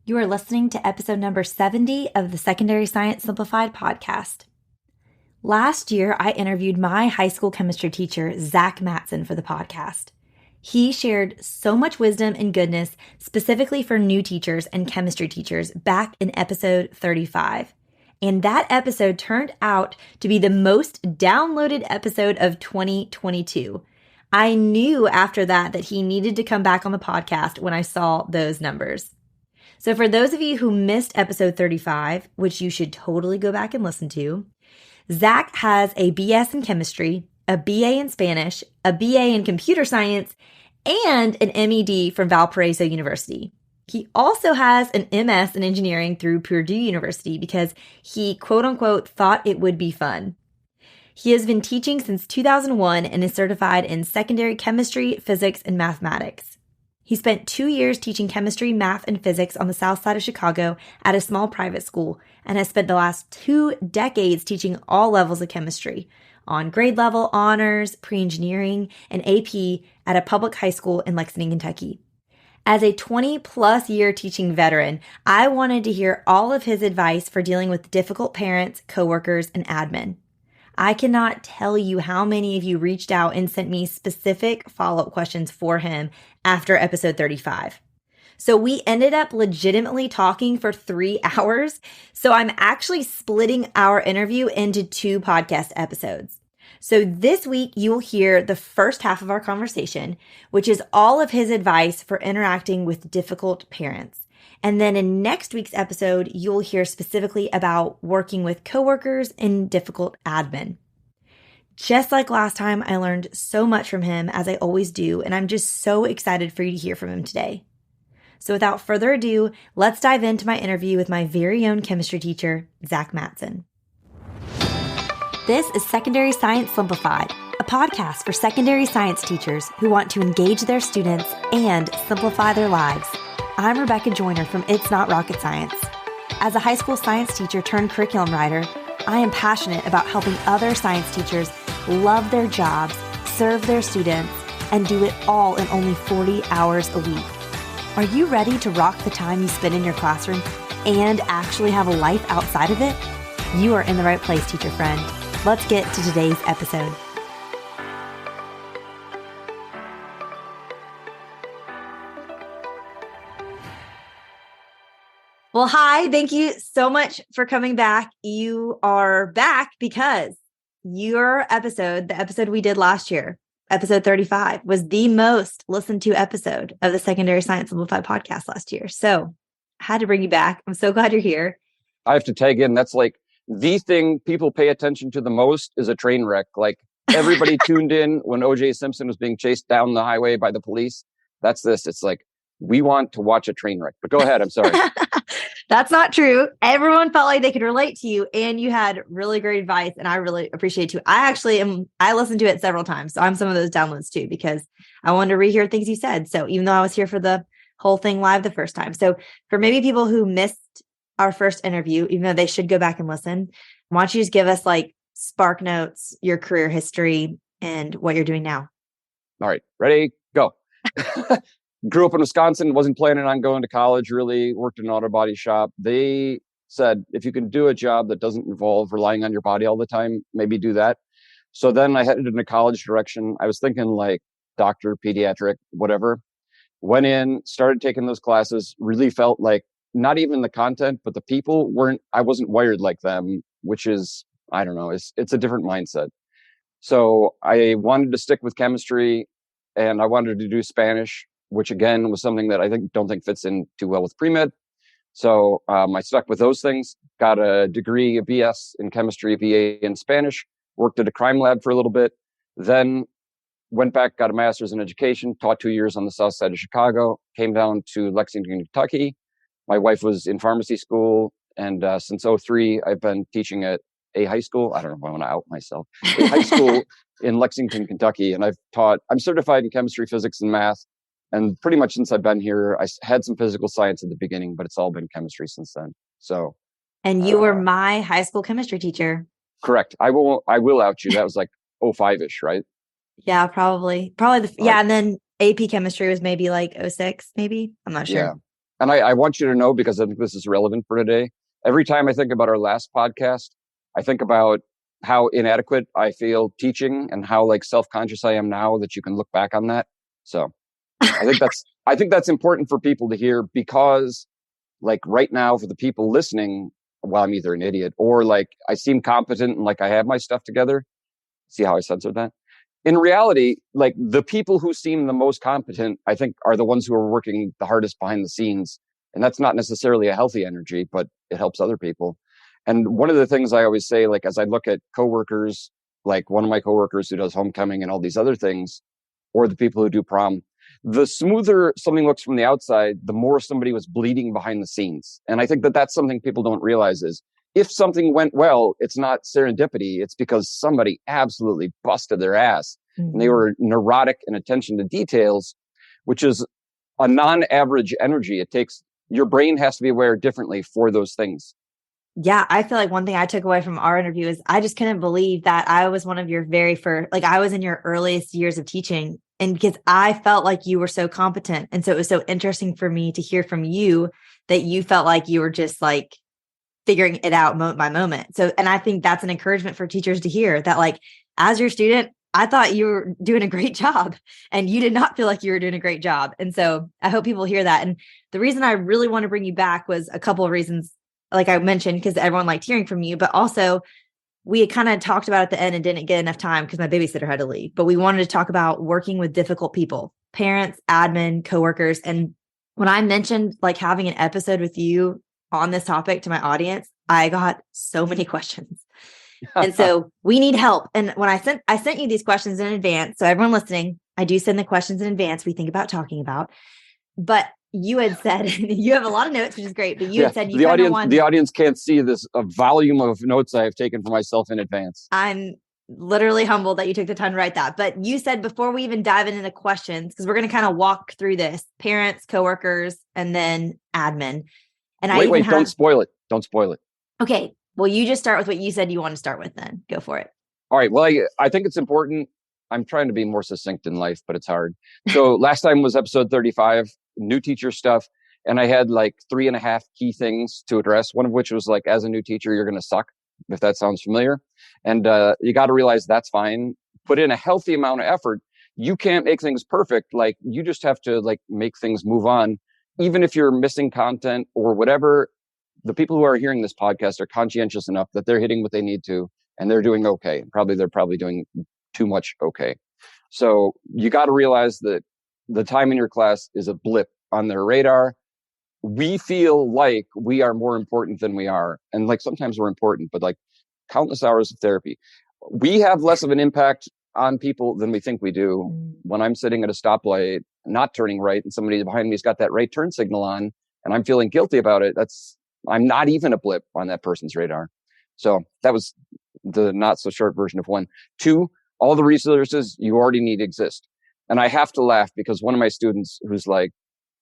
You are listening to episode number 70 of the Secondary Science Simplified podcast. Last year, I interviewed my high school chemistry teacher, Zach Matson, for the podcast. He shared so much wisdom and goodness specifically for new teachers and chemistry teachers back in episode 35. And that episode turned out to be the most downloaded episode of 2022. I knew after that he needed to come back on the podcast when I saw those numbers. So for those of you who missed episode 35, which you should totally go back and listen to, Zach has a BS in chemistry, a BA in Spanish, a BA in computer science, and an MED from Valparaiso University. He also has an MS in engineering through Purdue University because he, quote unquote, thought it would be fun. He has been teaching since 2001 and is certified in secondary chemistry, physics, and mathematics. He spent 2 years teaching chemistry, math, and physics on the south side of Chicago at a small private school and has spent the last 2 decades teaching all levels of chemistry on grade level, honors, pre-engineering, and AP at a public high school in Lexington, Kentucky. As a 20-plus year teaching veteran, I wanted to hear all of his advice for dealing with difficult parents, coworkers, and admin. I cannot tell you how many of you reached out and sent me specific follow-up questions for him after episode 35. So we ended up legitimately talking for 3 hours. So I'm actually splitting our interview into 2 podcast episodes. So this week you will hear the first half of our conversation, which is all of his advice for interacting with difficult parents. And then in next week's episode, you'll hear specifically about working with coworkers and difficult admin. Just like last time, I learned so much from him, as I always do, and I'm just so excited for you to hear from him today. So without further ado, let's dive into my interview with my very own chemistry teacher, Zach Matson. This is Secondary Science Simplified, a podcast for secondary science teachers who want to engage their students and simplify their lives. I'm Rebecca Joyner from It's Not Rocket Science. As a high school science teacher turned curriculum writer, I am passionate about helping other science teachers love their jobs, serve their students, and do it all in only 40 hours a week. Are you ready to rock the time you spend in your classroom and actually have a life outside of it? You are in the right place, teacher friend. Let's get to today's episode. Well, hi, thank you so much for coming back. You are back because your episode, the episode we did last year, episode 35, was the most listened to episode of the Secondary Science Simplified podcast last year. So I had to bring you back. I'm so glad you're here. I have to tag in. That's like the thing people pay attention to the most is a train wreck. Like everybody tuned in when O.J. Simpson was being chased down the highway by the police. That's this. It's like, we want to watch a train wreck. But go ahead. I'm sorry. That's not true. Everyone felt like they could relate to you, and you had really great advice, and I really appreciate it too. I listened to it several times, so I'm some of those downloads too, because I wanted to rehear things you said. So even though I was here for the whole thing live the first time. So for maybe people who missed our first interview, even though they should go back and listen, why don't you just give us like spark notes, your career history, and what you're doing now? All right. Ready? Go. Grew up in Wisconsin, wasn't planning on going to college, really worked in an auto body shop. They said, if you can do a job that doesn't involve relying on your body all the time, maybe do that. So then I headed in a college direction. I was thinking like doctor, pediatric, whatever. Went in, started taking those classes, really felt like not even the content, but the people I wasn't wired like them, which is, I don't know, it's a different mindset. So I wanted to stick with chemistry and I wanted to do Spanish, which again was something that I don't think fits in too well with pre-med. So I stuck with those things, got a degree, a BS in chemistry, a BA in Spanish, worked at a crime lab for a little bit, then went back, got a master's in education, taught 2 years on the south side of Chicago, came down to Lexington, Kentucky. My wife was in pharmacy school, and since '03, I've been teaching at a high school. I don't know if I want to out myself. A high school in Lexington, Kentucky, and I'm certified in chemistry, physics, and math. And pretty much since I've been here, I had some physical science at the beginning, but it's all been chemistry since then. So, and you were my high school chemistry teacher. Correct. I will out you. That was like 05-ish, right? Yeah, probably. And then AP chemistry was maybe like 06, maybe. I'm not sure. Yeah. And I want you to know, because I think this is relevant for today. Every time I think about our last podcast, I think about how inadequate I feel teaching and how like self-conscious I am now that you can look back on that. So I think that's important for people to hear, because like right now for the people listening, well, I'm either an idiot or like I seem competent and like I have my stuff together. See how I censored that? In reality, like the people who seem the most competent, I think, are the ones who are working the hardest behind the scenes. And that's not necessarily a healthy energy, but it helps other people. And one of the things I always say, like, as I look at coworkers, like one of my coworkers who does homecoming and all these other things, or the people who do prom, the smoother something looks from the outside, the more somebody was bleeding behind the scenes. And I think that that's something people don't realize is, if something went well, it's not serendipity. It's because somebody absolutely busted their ass and they were neurotic in attention to details, which is a non-average energy. It takes, your brain has to be aware differently for those things. Yeah, I feel like one thing I took away from our interview is I just couldn't believe that I was one of your very first, like I was in your earliest years of teaching, and because I felt like you were so competent. And so it was so interesting for me to hear from you that you felt like you were just like figuring it out moment by moment. So, and I think that's an encouragement for teachers to hear that, like, as your student, I thought you were doing a great job and you did not feel like you were doing a great job. And so I hope people hear that. And the reason I really want to bring you back was a couple of reasons, like I mentioned, because everyone liked hearing from you, but also we had kind of talked about at the end and didn't get enough time because my babysitter had to leave, but we wanted to talk about working with difficult people, parents, admin, coworkers. And when I mentioned like having an episode with you on this topic to my audience, I got so many questions. And so we need help. And when I sent you these questions in advance. So everyone listening, I do send the questions in advance we think about talking about. But you had said you have a lot of notes, which is great. But you had said the audience can't see this volume of notes I have taken for myself in advance. I'm literally humbled that you took the time to write that. But you said before we even dive into the questions, because we're going to kind of walk through this: parents, coworkers, and then admin. And wait, don't spoil it. Don't spoil it. Okay. Well, you just start with what you said you want to start with then. Go for it. All right. Well, I think it's important. I'm trying to be more succinct in life, but it's hard. So last time was episode 35, new teacher stuff. And I had like 3.5 key things to address. One of which was like, as a new teacher, you're going to suck, if that sounds familiar. And you got to realize that's fine. Put in a healthy amount of effort. You can't make things perfect. Like you just have to like make things move on. Even if you're missing content or whatever, the people who are hearing this podcast are conscientious enough that they're hitting what they need to, and they're doing okay. They're probably doing too much okay. So you got to realize that the time in your class is a blip on their radar. We feel like we are more important than we are. And like sometimes we're important, but like countless hours of therapy. We have less of an impact on people than we think we do. When I'm sitting at a stoplight, not turning right, and somebody behind me's got that right turn signal on, and I'm feeling guilty about it, I'm not even a blip on that person's radar. So that was the not so short version of 1. 2, all the resources you already need exist. And I have to laugh because one of my students who's like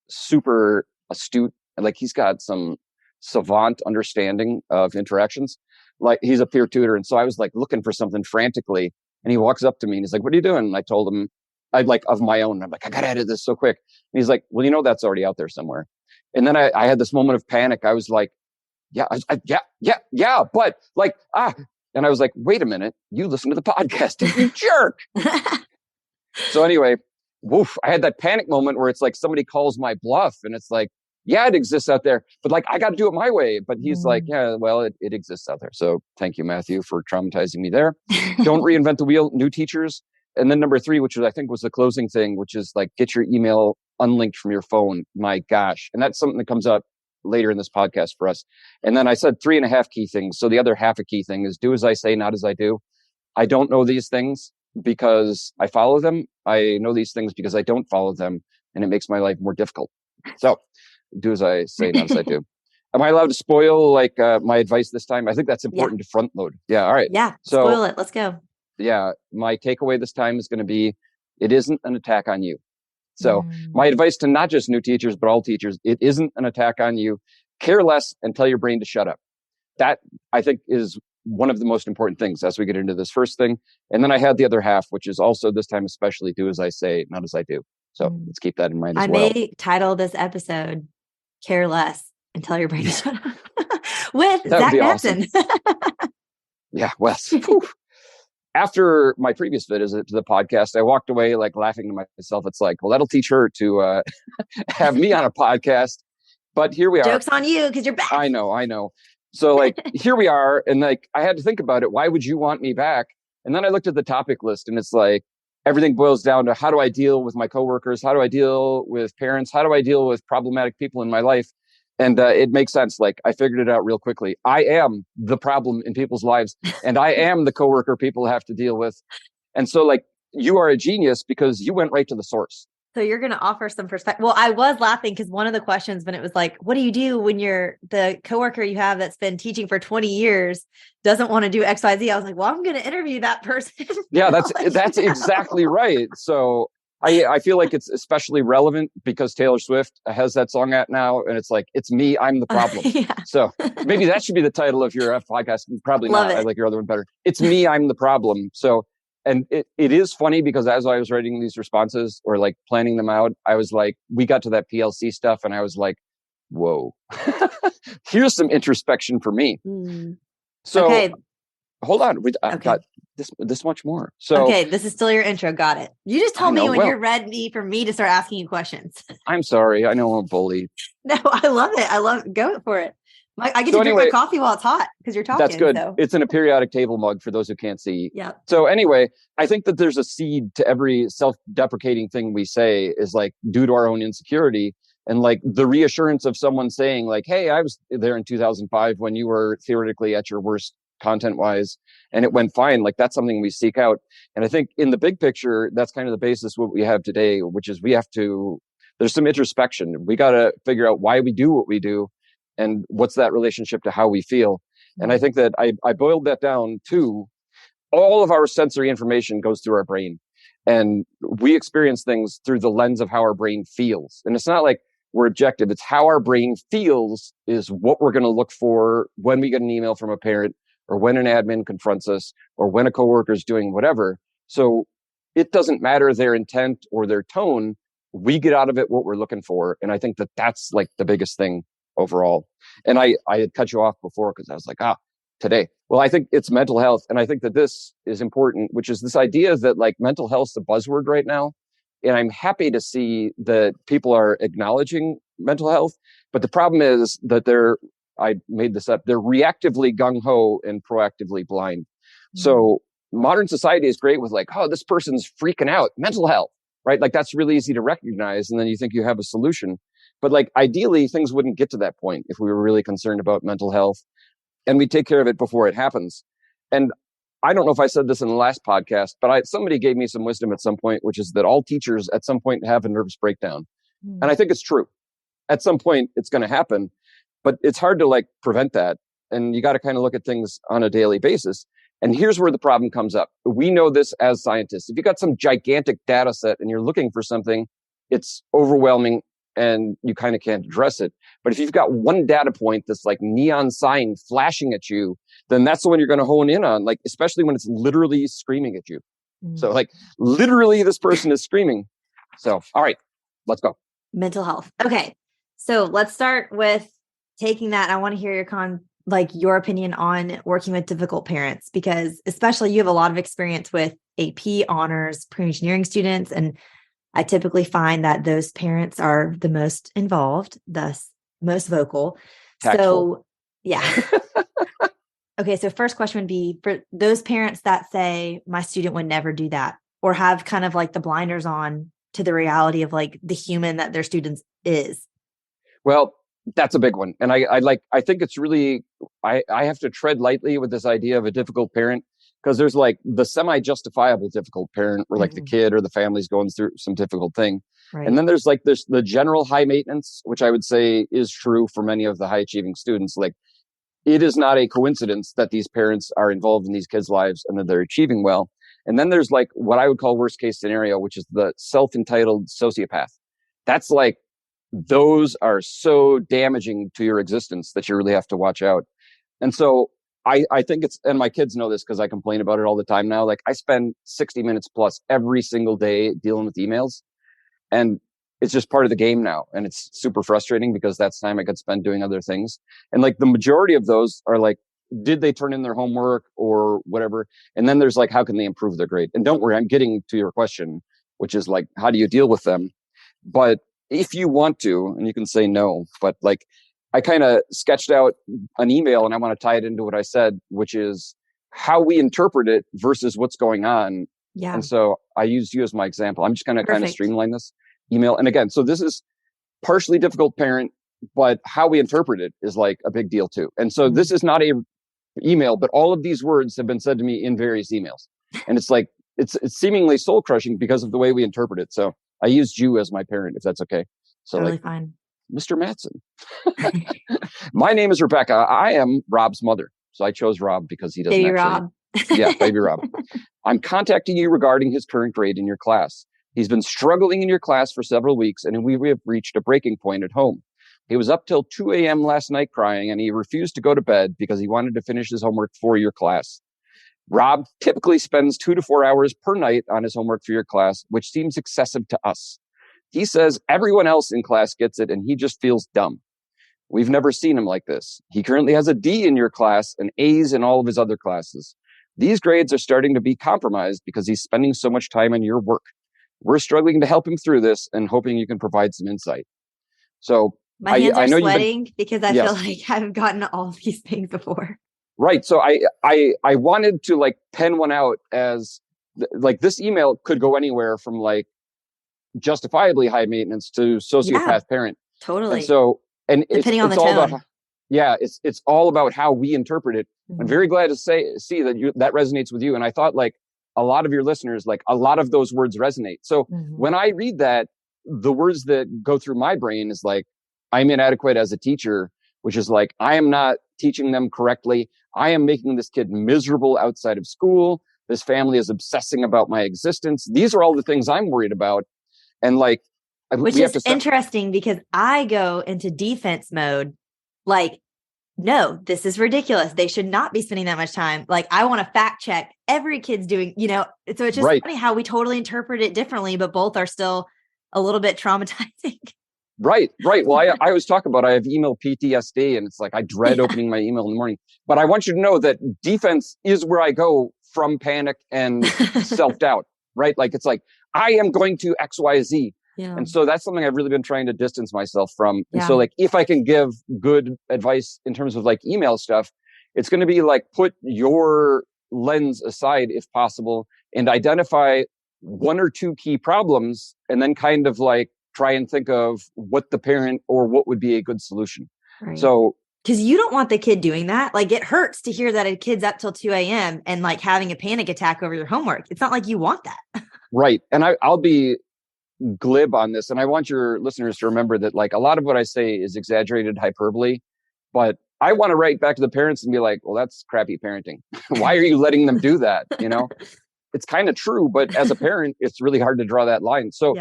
super astute, like he's got some savant understanding of interactions, like he's a peer tutor. And so I was like looking for something frantically, and he walks up to me and he's like, "What are you doing?" And I told him, I'd like of my own. I'm like, "I got to edit this so quick." And he's like, "Well, that's already out there somewhere." And then I had this moment of panic. I was like, yeah, but like, and I was like, "Wait a minute, you listen to the podcast, you jerk." So anyway, I had that panic moment where it's like somebody calls my bluff and it's like, yeah, it exists out there, but like, I got to do it my way. But he's like, yeah, well, it exists out there. So thank you, Matthew, for traumatizing me there. Don't reinvent the wheel, new teachers. And then number 3, which I think was the closing thing, which is like, get your email unlinked from your phone. My gosh. And that's something that comes up later in this podcast for us. And then I said 3.5 key things. So the other half a key thing is do as I say, not as I do. I don't know these things because I follow them. I know these things because I don't follow them, and it makes my life more difficult. So do as I say, not as I do. Am I allowed to spoil like my advice this time? I think that's important to front load. Yeah. All right. Yeah. So, spoil it. Let's go. Yeah. My takeaway this time is going to be, it isn't an attack on you. So my advice to not just new teachers, but all teachers, it isn't an attack on you. Care less and tell your brain to shut up. That I think is one of the most important things as we get into this first thing. And then I had the other half, which is also this time, especially do as I say, not as I do. So let's keep that in mind as well. I may title this episode, care less and tell your brain to shut up with That would Zach be awesome. Matson. Yeah, Wes. After my previous visit to the podcast, I walked away like laughing to myself. It's like, well, that'll teach her to have me on a podcast. But here we are. Joke's on you because you're back. I know. So like, here we are. And like, I had to think about it. Why would you want me back? And then I looked at the topic list and it's like, everything boils down to how do I deal with my coworkers? How do I deal with parents? How do I deal with problematic people in my life? And it makes sense. Like I figured it out real quickly. I am the problem in people's lives and I am the coworker people have to deal with. And so like, you are a genius because you went right to the source. So you're going to offer some perspective. Well, I was laughing because one of the questions when it was like, what do you do when the coworker you have that's been teaching for 20 years doesn't want to do X, Y, Z? I was like, well, I'm going to interview that person. Yeah, that's exactly right. So I feel like it's especially relevant because Taylor Swift has that song out now. And it's like, it's me, I'm the problem. Yeah. So maybe that should be the title of your podcast. Probably Love not. it. I like your other one better. It's me, I'm the problem. So, and it is funny because as I was writing these responses or like planning them out, I was like, we got to that PLC stuff and I was like, whoa, here's some introspection for me. So okay. Hold on. I've got this much more. So okay, this is still your intro. Got it. You just told me when you're ready for me to start asking you questions. I'm sorry. I know I'm a bully. No, I love it. Go for it. I get to drink my coffee while it's hot because you're talking. That's good. So. It's in a periodic table mug for those who can't see. Yeah. So anyway, I think that there's a seed to every self-deprecating thing we say is like due to our own insecurity. And like the reassurance of someone saying like, hey, I was there in 2005 when you were theoretically at your worst content wise and it went fine. Like that's something we seek out. And I think in the big picture, that's kind of the basis of what we have today, which is there's some introspection. We got to figure out why we do what we do and what's that relationship to how we feel. And I think that I boiled that down to all of our sensory information goes through our brain and we experience things through the lens of how our brain feels. And it's not like we're objective. It's how our brain feels is what we're going to look for when we get an email from a parent or when an admin confronts us or when a coworker is doing whatever. So it doesn't matter their intent or their tone. We get out of it what we're looking for. And I think that that's like the biggest thing overall. And I had cut you off before because I was like, today. Well, I think it's mental health. And I think that this is important, which is this idea that like mental health is a buzzword right now. And I'm happy to see that people are acknowledging mental health. But the problem is that I made this up, they're reactively gung-ho and proactively blind. Mm-hmm. So modern society is great with like, oh, this person's freaking out, mental health, right? Like that's really easy to recognize. And then you think you have a solution. But like ideally, things wouldn't get to that point if we were really concerned about mental health and we take care of it before it happens. And I don't know if I said this in the last podcast, but somebody gave me some wisdom at some point, which is that all teachers at some point have a nervous breakdown. Mm. And I think it's true. At some point, it's going to happen, but it's hard to like prevent that. And you got to kind of look at things on a daily basis. And here's where the problem comes up. We know this as scientists. If you got some gigantic data set and you're looking for something, it's overwhelming and you kind of can't address it. But if you've got one data point that's like neon sign flashing at you, then that's the one you're going to hone in on, like, especially when it's literally screaming at you. Mm. So like literally this person is screaming. So, all right, let's go. Mental health. Okay. So let's start with taking that. I want to hear your opinion on working with difficult parents, because especially you have a lot of experience with AP honors, pre-engineering students. And I typically find that those parents are the most involved, thus most vocal. Tactful. So yeah. Okay. So first question would be for those parents that say my student would never do that, or have kind of like the blinders on to the reality of like the human that their students is. Well, that's a big one. And I think it's really, I have to tread lightly with this idea of a difficult parent, because there's like the semi-justifiable difficult parent where like the kid or the family's going through some difficult thing. Right. And then there's the general high maintenance, which I would say is true for many of the high achieving students. Like it is not a coincidence that these parents are involved in these kids' lives and that they're achieving well. And then there's like what I would call worst case scenario, which is the self-entitled sociopath. That's like, those are so damaging to your existence that you really have to watch out. And so I think and my kids know this because I complain about it all the time now. Like I spend 60 minutes plus every single day dealing with emails. And it's just part of the game now. And it's super frustrating because that's time I could spend doing other things. And like the majority of those are like, did they turn in their homework or whatever? And then there's like, how can they improve their grade? And don't worry, I'm getting to your question, which is like, how do you deal with them? But if you want to, and you can say no, but like I kind of sketched out an email and I want to tie it into what I said, which is how we interpret it versus what's going on. Yeah. And so I used you as my example. I'm just going to kind of Perfect. streamline this email. And again, so this is partially difficult parent, but how we interpret it is like a big deal too. And so this is not a email, but all of these words have been said to me in various emails. And it's like, it's seemingly soul crushing because of the way we interpret it. So I used you as my parent, if that's okay. So Totally like, fine. Mr. Matson. My name is Rebecca. I am Rob's mother. So I chose Rob because he doesn't Baby actually. Rob. Yeah, baby Rob. I'm contacting you regarding his current grade in your class. He's been struggling in your class for several weeks, and we have reached a breaking point at home. He was up till 2 a.m. last night crying, and he refused to go to bed because he wanted to finish his homework for your class. Rob typically spends 2 to 4 hours per night on his homework for your class, which seems excessive to us. He says everyone else in class gets it, and he just feels dumb. We've never seen him like this. He currently has a D in your class and A's in all of his other classes. These grades are starting to be compromised because he's spending so much time on your work. We're struggling to help him through this and hoping you can provide some insight. So my hands are I know sweating because I yes. feel like I've gotten all of these things before. Right. So I wanted to like pen one out as like this email could go anywhere from like justifiably high maintenance to sociopath parent. Totally. And so, and depending on the all tone. about, it's all about how we interpret it. I'm very glad to see that that resonates with you. And I thought like a lot of your listeners, like a lot of those words resonate. So when I read that, the words that go through my brain is like, I'm inadequate as a teacher, which is like, I am not teaching them correctly. I am making this kid miserable outside of school. This family is obsessing about my existence. These are all the things I'm worried about. And like, which is interesting because I go into defense mode. Like, no, this is ridiculous. They should not be spending that much time. Like, I want to fact check every kid's doing, so it's just funny how we totally interpret it differently, but both are still a little bit traumatizing. Right. Well, I always talk about, I have email PTSD and it's like, I dread opening my email in the morning, but I want you to know that defense is where I go from panic and self-doubt, right? Like, it's like, I am going to X, Y, Z. Yeah. And so that's something I've really been trying to distance myself from. And so like, if I can give good advice in terms of like email stuff, it's going to be like, put your lens aside if possible and identify one or two key problems and then kind of like try and think of what the parent or what would be a good solution. Right. So, because you don't want the kid doing that. Like, it hurts to hear that a kid's up till 2 a.m. and like having a panic attack over your homework. It's not like you want that. Right. And I'll be glib on this. And I want your listeners to remember that like a lot of what I say is exaggerated hyperbole, but I want to write back to the parents and be like, well, that's crappy parenting. Why are you letting them do that? It's kind of true, but as a parent, it's really hard to draw that line. So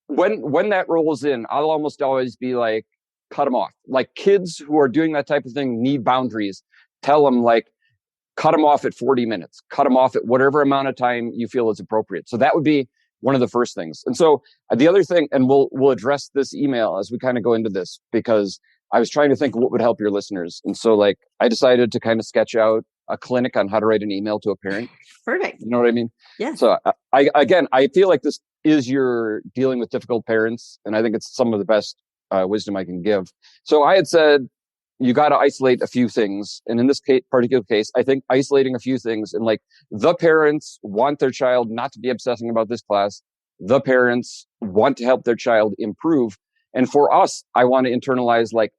when that rolls in, I'll almost always be like, cut them off. Like, kids who are doing that type of thing need boundaries. Tell them like, cut them off at 40 minutes, cut them off at whatever amount of time you feel is appropriate. So that would be one of the first things. And so the other thing, and we'll address this email as we kind of go into this, because I was trying to think what would help your listeners. And so like, I decided to kind of sketch out a clinic on how to write an email to a parent. Perfect. You know what I mean? Yeah. So I feel like this is you're dealing with difficult parents. And I think it's some of the best wisdom I can give. So I had said, you got to isolate a few things. And in this particular case, I think isolating a few things and like the parents want their child not to be obsessing about this class. The parents want to help their child improve. And for us, I want to internalize, like,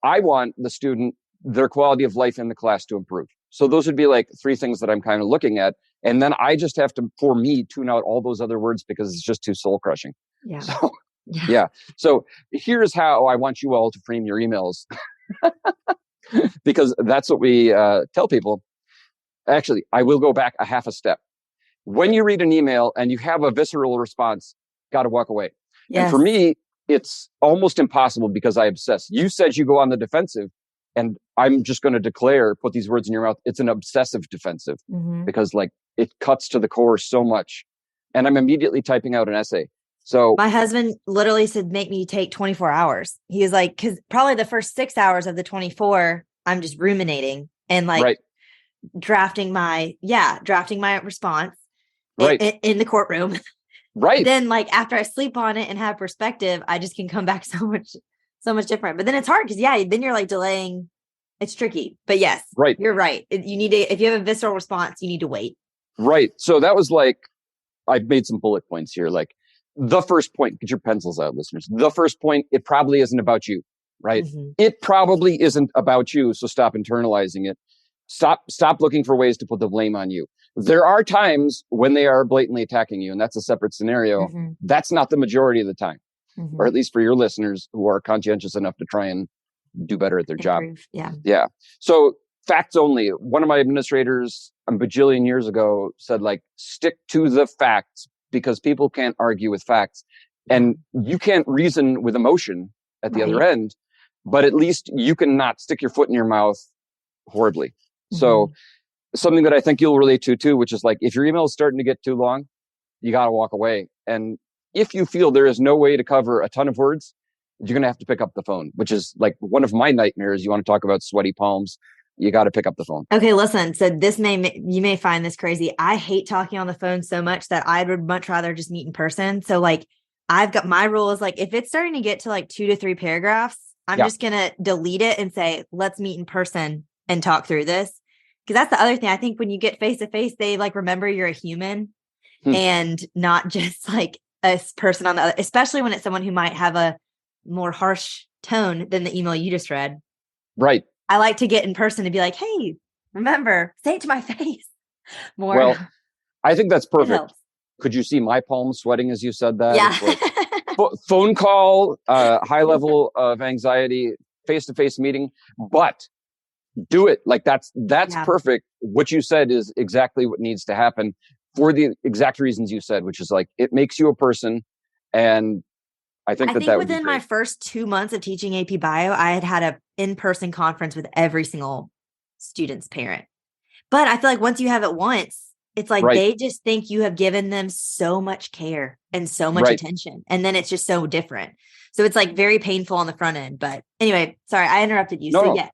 I want the student, their quality of life in the class to improve. So those would be like three things that I'm kind of looking at. And then I just have to, for me, tune out all those other words because it's just too soul crushing. Yeah. So, yeah. So here's how I want you all to frame your emails. Because that's what we tell people. Actually, I will go back a half a step. When you read an email and you have a visceral response, got to walk away. Yes. And for me, it's almost impossible because I obsess. You said you go on the defensive, and I'm just going to put these words in your mouth. It's an obsessive defensive because like it cuts to the core so much. And I'm immediately typing out an essay. So my husband literally said, make me take 24 hours. He was like, because probably the first 6 hours of the 24, I'm just ruminating and like right, drafting my response right, in the courtroom. But right, then like after I sleep on it and have perspective, I just can come back so much different. But then it's hard because then you're like delaying. It's tricky. But yes, right, you're right. You need to, if you have a visceral response, you need to wait. right. So that was like, I made some bullet points here. Like the first point, get your pencils out, listeners. The first point, it probably isn't about you, right? Mm-hmm. It probably isn't about you. So stop internalizing it. Stop looking for ways to put the blame on you. There are times when they are blatantly attacking you, and that's a separate scenario. Mm-hmm. That's not the majority of the time, Mm-hmm. or at least for your listeners who are conscientious enough to try and do better at their job. Yeah. Yeah. So facts only. One of my administrators a bajillion years ago said, like, stick to the facts because people can't argue with facts. And you can't reason with emotion at the other end, but at least you can not stick your foot in your mouth horribly. Mm-hmm. So something that I think you'll relate to too, which is like, if your email is starting to get too long, you got to walk away. And if you feel there is no way to cover a ton of words, you're going to have to pick up the phone, which is like one of my nightmares. You want to talk about sweaty palms, you got to pick up the phone. Okay, listen. So you may find this crazy. I hate talking on the phone so much that I would much rather just meet in person. So like I've got my rule is like, if it's starting to get to like 2 to 3 paragraphs, I'm just going to delete it and say, let's meet in person and talk through this. Because that's the other thing. I think when you get face to face, they like remember you're a human and not just like a person on the other, especially when it's someone who might have a more harsh tone than the email you just read. Right. I like to get in person and be like, hey, remember, say it to my face more. Well, I think that's perfect. Could you see my palms sweating as you said that? Yeah. Like phone call, high level of anxiety, face-to-face meeting, but do it. Like that's perfect. What you said is exactly what needs to happen for the exact reasons you said, which is like, it makes you a person. And I think that within my first 2 months of teaching AP Bio, I had an in-person conference with every single student's parent. But I feel like once you have it once, it's like they just think you have given them so much care and so much attention. And then it's just so different. So it's like very painful on the front end. But anyway, sorry, I interrupted you. Go back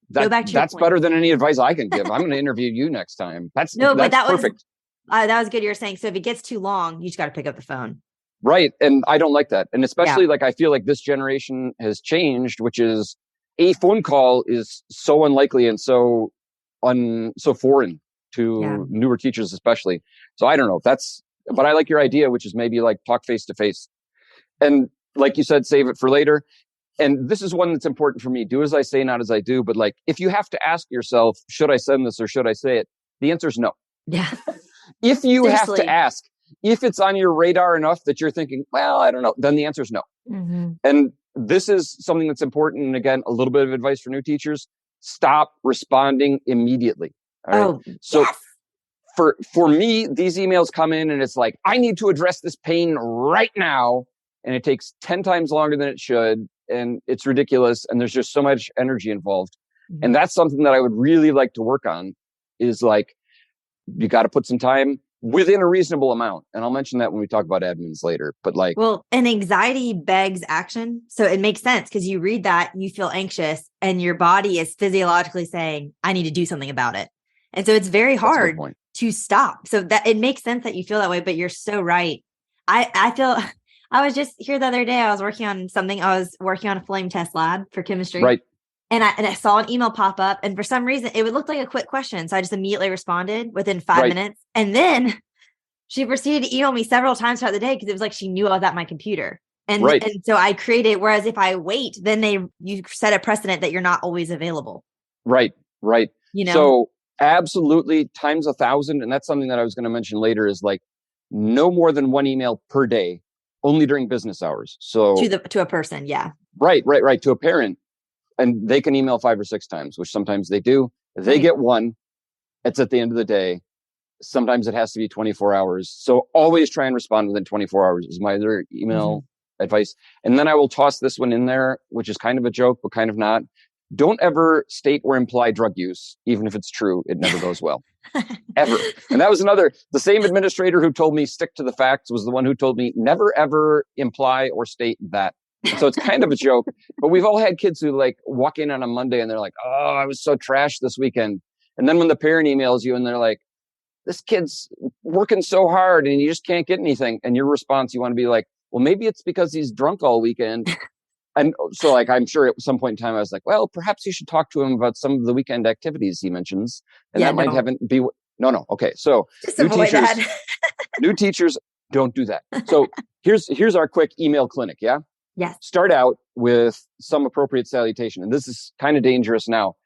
to your that's point. better than any advice I can give. I'm going to interview you next time. That's perfect. That was good. You're saying, so if it gets too long, you just got to pick up the phone. Right. And I don't like that. And especially like, I feel like this generation has changed, which is a phone call is so unlikely and so foreign to newer teachers, especially. So I don't know. But I like your idea, which is maybe like talk face to face. And like you said, save it for later. And this is one that's important for me. Do as I say, not as I do. But like, if you have to ask yourself, should I send this or should I say it? The answer is no. Yeah. If you have to ask, if it's on your radar enough that you're thinking, well, I don't know, then the answer is no. Mm-hmm. And this is something that's important. And again, a little bit of advice for new teachers, stop responding immediately. All right? So for me, these emails come in and it's like, I need to address this pain right now. And it takes 10 times longer than it should. And it's ridiculous. And there's just so much energy involved. Mm-hmm. And that's something that I would really like to work on is like, you got to put some time within a reasonable amount. And I'll mention that when we talk about admins later, but like, well, and anxiety begs action. So it makes sense because you read that, you feel anxious and your body is physiologically saying, I need to do something about it. And so it's very hard to stop. So that it makes sense that you feel that way, but you're so right. I was just here the other day. I was working on something. I was working on a flame test lab for chemistry. Right. And I saw an email pop up and for some reason it would look like a quick question. So I just immediately responded within 5 minutes. And then she proceeded to email me several times throughout the day because it was like she knew I was at my computer. And so I created, whereas if I wait, then you set a precedent that you're not always available. Right. You know? So absolutely times 1,000. And that's something that I was going to mention later is like no more than one email per day, only during business hours. So to a person. Yeah. Right. To a parent. And they can email 5 or 6 times, which sometimes they do. They get one. It's at the end of the day. Sometimes it has to be 24 hours. So always try and respond within 24 hours is my other email advice. And then I will toss this one in there, which is kind of a joke, but kind of not. don't ever state or imply drug use. Even if it's true, it never goes well. Ever. And that was the same administrator who told me stick to the facts was the one who told me never, ever imply or state that. So it's kind of a joke, but we've all had kids who like walk in on a Monday and they're like, oh, I was so trashed this weekend. And then when the parent emails you and they're like, this kid's working so hard and you just can't get anything. And your response, you want to be like, well, maybe it's because he's drunk all weekend. And so like, I'm sure at some point in time, I was like, well, perhaps you should talk to him about some of the weekend activities he mentions. And that might haven't be, no. Okay. So just avoid that. New teachers don't do that. So here's our quick email clinic. Yeah. Yes. Start out with some appropriate salutation. And this is kind of dangerous now,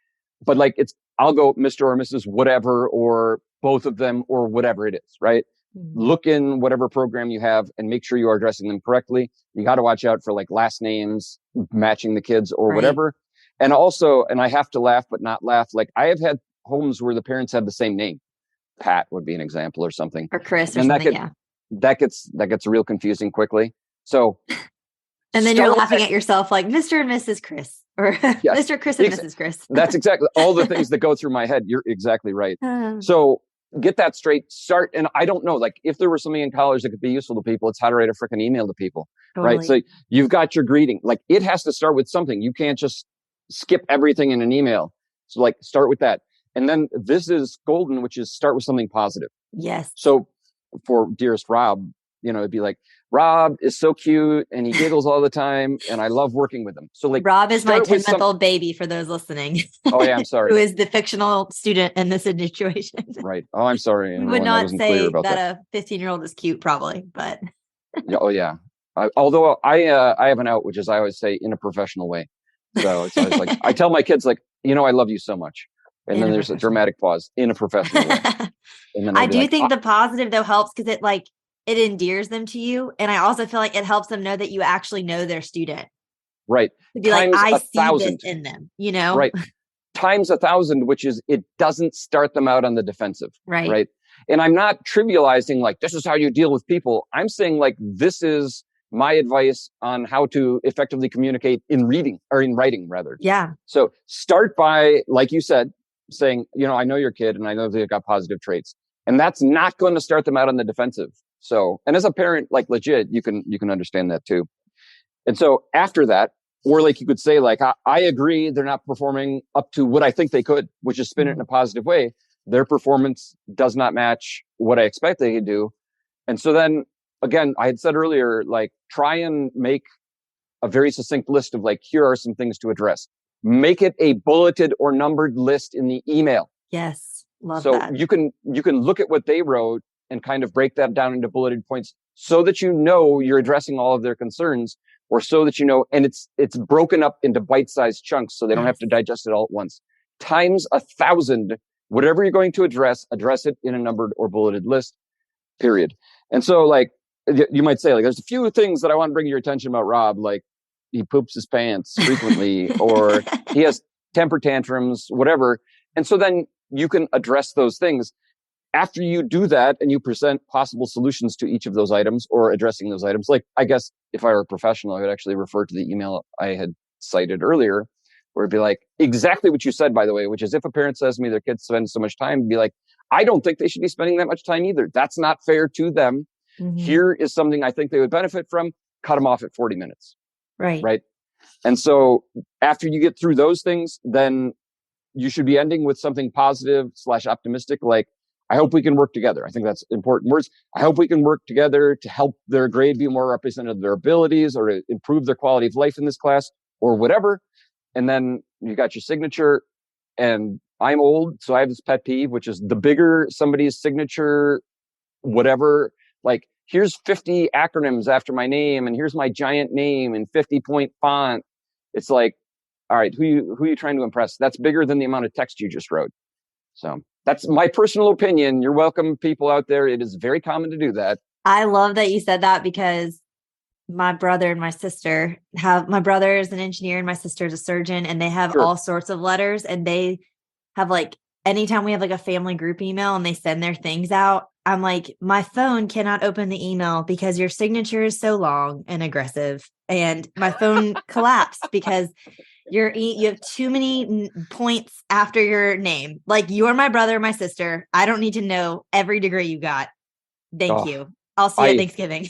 but like I'll go Mr. or Mrs. whatever, or both of them, or whatever it is, right? Mm-hmm. Look in whatever program you have and make sure you are addressing them correctly. You got to watch out for like last names matching the kids or whatever. And also, and I have to laugh, but not laugh. Like I have had homes where the parents have the same name. Pat would be an example or something. Or Chris or something, That gets real confusing quickly. So. And then you're laughing at yourself like Mr. and Mrs. Chris or yes, Mr. Chris and Mrs. Chris. That's exactly all the things that go through my head. You're exactly right. So get that straight. Start. And I don't know, like if there were something in college that could be useful to people, it's how to write a freaking email to people, right? So you've got your greeting. Like it has to start with something. You can't just skip everything in an email. So like start with that. And then this is golden, which is start with something positive. Yes. So for dearest Rob, it'd be like, Rob is so cute and he giggles all the time and I love working with him. So like Rob is my 10-month-old baby for those listening. Oh yeah, I'm sorry. Who is the fictional student in this situation. Right. Oh, I'm sorry. We would not say that a 15-year-old is cute probably, but. Oh yeah. Although I have an out, which is I always say in a professional way. So it's always like, I tell my kids like, I love you so much. And then there's a dramatic pause in a professional way. And then I do think the positive though helps because it endears them to you. And I also feel like it helps them know that you actually know their student. Right. To be like, I see this in them, Right. Times 1,000, which is, it doesn't start them out on the defensive. Right. Right. And I'm not trivializing like, this is how you deal with people. I'm saying like, this is my advice on how to effectively communicate in reading or in writing rather. Yeah. So start by, like you said, saying, I know your kid and I know they've got positive traits, and that's not going to start them out on the defensive. So, and as a parent, like legit, you can understand that too. And so after that, or like you could say like, I agree they're not performing up to what I think they could, which is spin it in a positive way. Their performance does not match what I expect they could do. And so then again, I had said earlier, like try and make a very succinct list of like, here are some things to address. Make it a bulleted or numbered list in the email. Yes. Love that. So you can look at what they wrote and kind of break that down into bulleted points so that you're addressing all of their concerns, or so that and it's broken up into bite-sized chunks so they don't have to digest it all at once. Times 1,000, whatever you're going to address it in a numbered or bulleted list, period. And so like, you might say like, there's a few things that I want to bring your attention about Rob, like he poops his pants frequently or he has temper tantrums, whatever. And so then you can address those things. After you do that and you present possible solutions to each of those items or addressing those items, like I guess if I were a professional, I would actually refer to the email I had cited earlier, where it'd be like exactly what you said, by the way, which is if a parent says to me their kids spend so much time, be like, I don't think they should be spending that much time either. That's not fair to them. Mm-hmm. Here is something I think they would benefit from. Cut them off at 40 minutes. Right. Right. And so after you get through those things, then you should be ending with something positive / optimistic. Like, I hope we can work together. I think that's important words. I hope we can work together to help their grade be more representative of their abilities or to improve their quality of life in this class or whatever. And then you got your signature. And I'm old, so I have this pet peeve, which is the bigger somebody's signature, whatever, like here's 50 acronyms after my name and here's my giant name in 50-point font. It's like, all right, who are you trying to impress? That's bigger than the amount of text you just wrote. So that's my personal opinion. You're welcome, people out there. It is very common to do that. I love that you said that because my brother and my sister my brother is an engineer and my sister is a surgeon, and they have all sorts of letters, and they have like, anytime we have like a family group email and they send their things out, I'm like, my phone cannot open the email because your signature is so long and aggressive, and my phone collapsed because You have too many points after your name. Like, you're my brother, my sister. I don't need to know every degree you got. Thank Oh, you. I'll see you at Thanksgiving.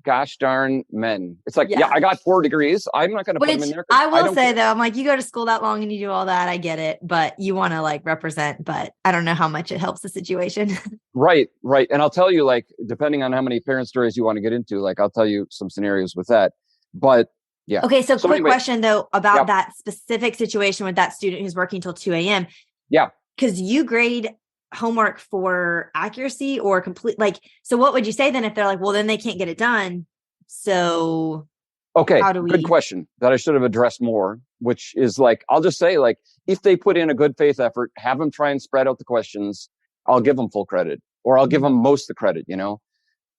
Gosh darn men. It's like, yeah, Yeah. I got 4 degrees. I'm not going to put them in there. I will say care. though, I'm like, you go to school that long and you do all that. I get it, but you want to like represent, but I don't know how much it helps the situation. Right. And I'll tell you, like, depending on how many parent stories you want to get into, like, I'll tell you some scenarios with that. But yeah. Okay. So quick question though, about that specific situation with that student who's working till 2 a.m. Yeah. Because you grade homework for accuracy or complete, like, so what would you say then if they're like, well, then they can't get it done? So okay, good question that I should have addressed more, which is like, I'll just say, like, if they put in a good faith effort, have them try and spread out the questions, I'll give them full credit, or I'll give them most of the credit, you know?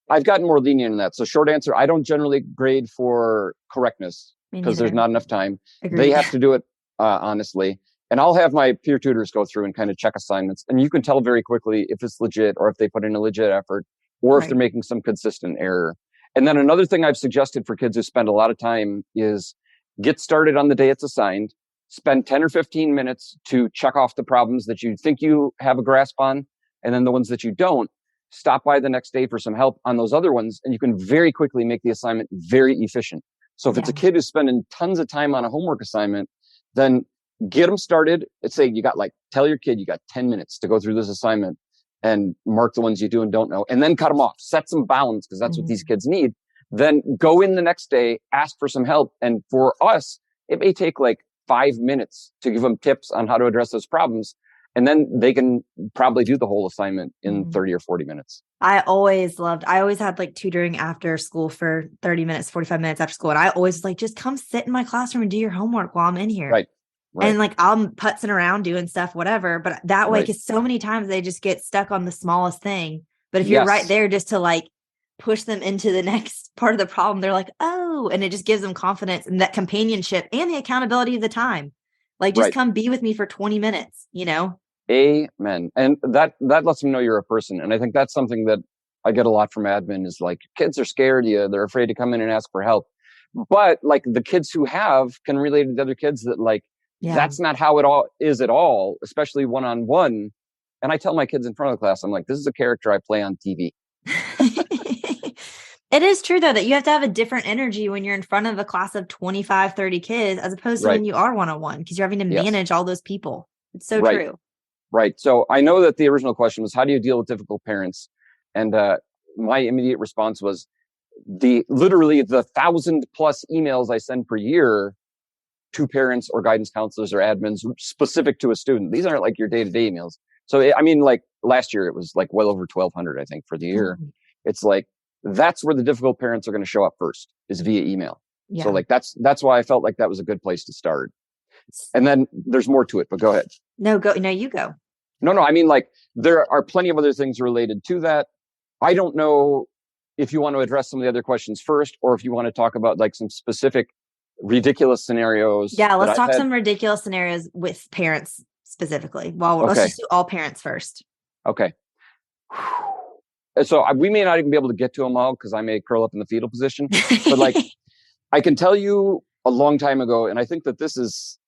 I've gotten more lenient in that. So short answer, I don't generally grade for correctness because there's not enough time. Agreed. They have to do it honestly. And I'll have my peer tutors go through and kind of check assignments. And you can tell very quickly if it's legit or if they put in a legit effort or if they're making some consistent error. And then another thing I've suggested for kids who spend a lot of time is get started on the day it's assigned, spend 10 or 15 minutes to check off the problems that you think you have a grasp on. And then the ones that you don't, stop by the next day for some help on those other ones. And you can very quickly make the assignment very efficient. So if it's a kid who's spending tons of time on a homework assignment, then get them started. Let's say tell your kid you got 10 minutes to go through this assignment and mark the ones you do and don't know, and then cut them off, set some bounds because that's what these kids need. Then go in the next day, ask for some help. And for us, it may take like 5 minutes to give them tips on how to address those problems. And then they can probably do the whole assignment in 30 or 40 minutes. I always had like tutoring after school for 30 minutes, 45 minutes after school. And I always was like, just come sit in my classroom and do your homework while I'm in here. Right. And like, I'm putzing around doing stuff, whatever. But that way, because so many times they just get stuck on the smallest thing. But if you're right there just to like push them into the next part of the problem, they're like, oh, and it just gives them confidence and that companionship and the accountability of the time. Like, just come be with me for 20 minutes, you know? Amen. And that lets them know you're a person. And I think that's something that I get a lot from admin is like, kids are scared. They're afraid to come in and ask for help. But like the kids who can relate to the other kids that like, that's not how it all is at all, especially one-on-one. And I tell my kids in front of the class, I'm like, this is a character I play on TV. It is true though, that you have to have a different energy when you're in front of a class of 25, 30 kids, as opposed to when you are one-on-one, because you're having to manage all those people. It's so true. Right. So I know that the original question was, how do you deal with difficult parents? And my immediate response was literally the 1,000+ emails I send per year to parents or guidance counselors or admins specific to a student. These aren't like your day-to-day emails. So, I mean, like last year, it was like well over 1,200, I think, for the year. Mm-hmm. It's like, that's where the difficult parents are going to show up first, is via email. Yeah. So like, that's why I felt like that was a good place to start. And then there's more to it, but go ahead. No, you go. No. I mean, like, there are plenty of other things related to that. I don't know if you want to address some of the other questions first, or if you want to talk about like some specific ridiculous scenarios. Yeah, let's talk some ridiculous scenarios with parents specifically. Let's just do all parents first. Okay. So we may not even be able to get to them all because I may curl up in the fetal position. But like, I can tell you a long time ago, and I think that this is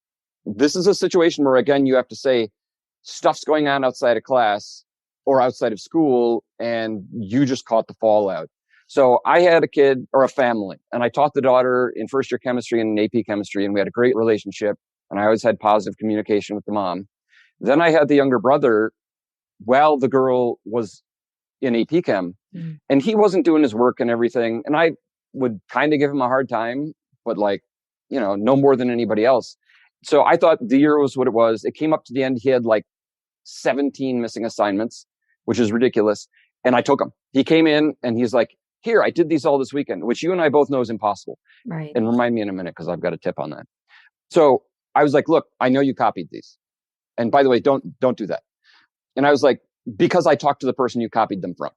a situation where, again, you have to say stuff's going on outside of class or outside of school, and you just caught the fallout. So I had a kid or a family, and I taught the daughter in first year chemistry and AP chemistry, and we had a great relationship, and I always had positive communication with the mom. Then I had the younger brother while the girl was in AP Chem, and he wasn't doing his work and everything, and I would kind of give him a hard time, but like, no more than anybody else. So I thought the year was what it was. It came up to the end. He had like 17 missing assignments, which is ridiculous. And I took him. He came in and he's like, here, I did these all this weekend, which you and I both know is impossible. Right. And remind me in a minute, because I've got a tip on that. So I was like, look, I know you copied these. And by the way, don't do that. And I was like, because I talked to the person you copied them from.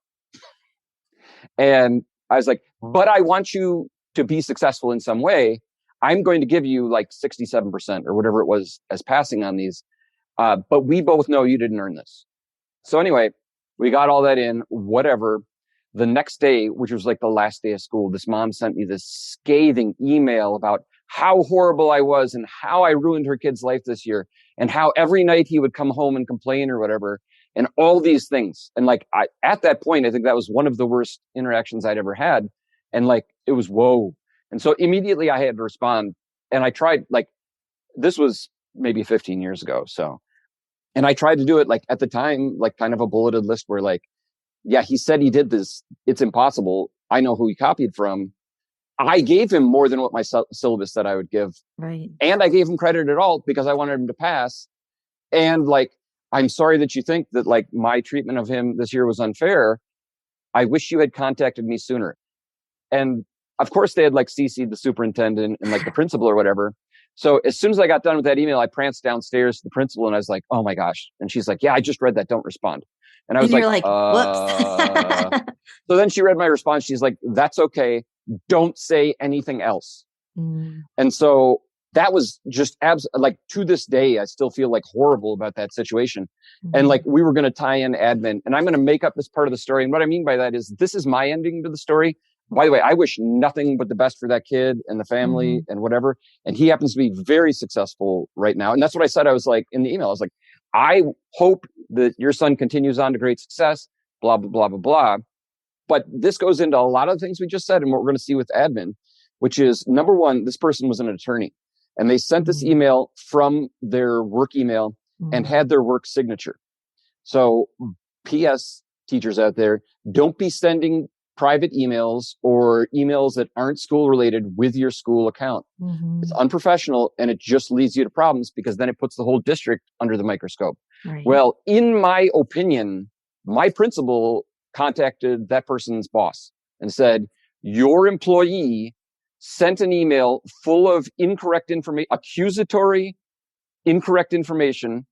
And I was like, but I want you to be successful in some way. I'm going to give you like 67% or whatever it was as passing on these. But we both know you didn't earn this. So anyway, we got all that in, whatever. The next day, which was like the last day of school, this mom sent me this scathing email about how horrible I was and how I ruined her kid's life this year and how every night he would come home and complain or whatever and all these things. And like, at that point, I think that was one of the worst interactions I'd ever had. And like, it was, whoa. And so immediately I had to respond. And I tried, like, this was maybe 15 years ago. So, and I tried to do it like at the time, like kind of a bulleted list where like, yeah, he said he did this. It's impossible. I know who he copied from. I gave him more than what my syllabus said I would give. Right. And I gave him credit at all because I wanted him to pass. And like, I'm sorry that you think that like my treatment of him this year was unfair. I wish you had contacted me sooner. And of course they had like CC'd the superintendent and like the principal or whatever. So as soon as I got done with that email, I pranced downstairs to the principal and I was like, oh my gosh. And she's like, yeah, I just read that. Don't respond. And I was like, whoops. So then she read my response. She's like, that's okay. Don't say anything else. And so that was just like to this day, I still feel like horrible about that situation. And like, we were going to tie in admin and I'm going to make up this part of the story. And what I mean by that is this is my ending to the story. By the way, I wish nothing but the best for that kid and the family and whatever. And he happens to be very successful right now. And that's what I said. I was like, in the email, I was like, I hope that your son continues on to great success, blah, blah, blah, blah, blah. But this goes into a lot of the things we just said and what we're going to see with admin, which is number one, this person was an attorney and they sent this email from their work email and had their work signature. So PS teachers out there, don't be sending private emails or emails that aren't school related with your school account. It's unprofessional and it just leads you to problems because then it puts the whole district under the microscope. Right. Well, in my opinion, my principal contacted that person's boss and said, your employee sent an email full of incorrect information, accusatory, incorrect information,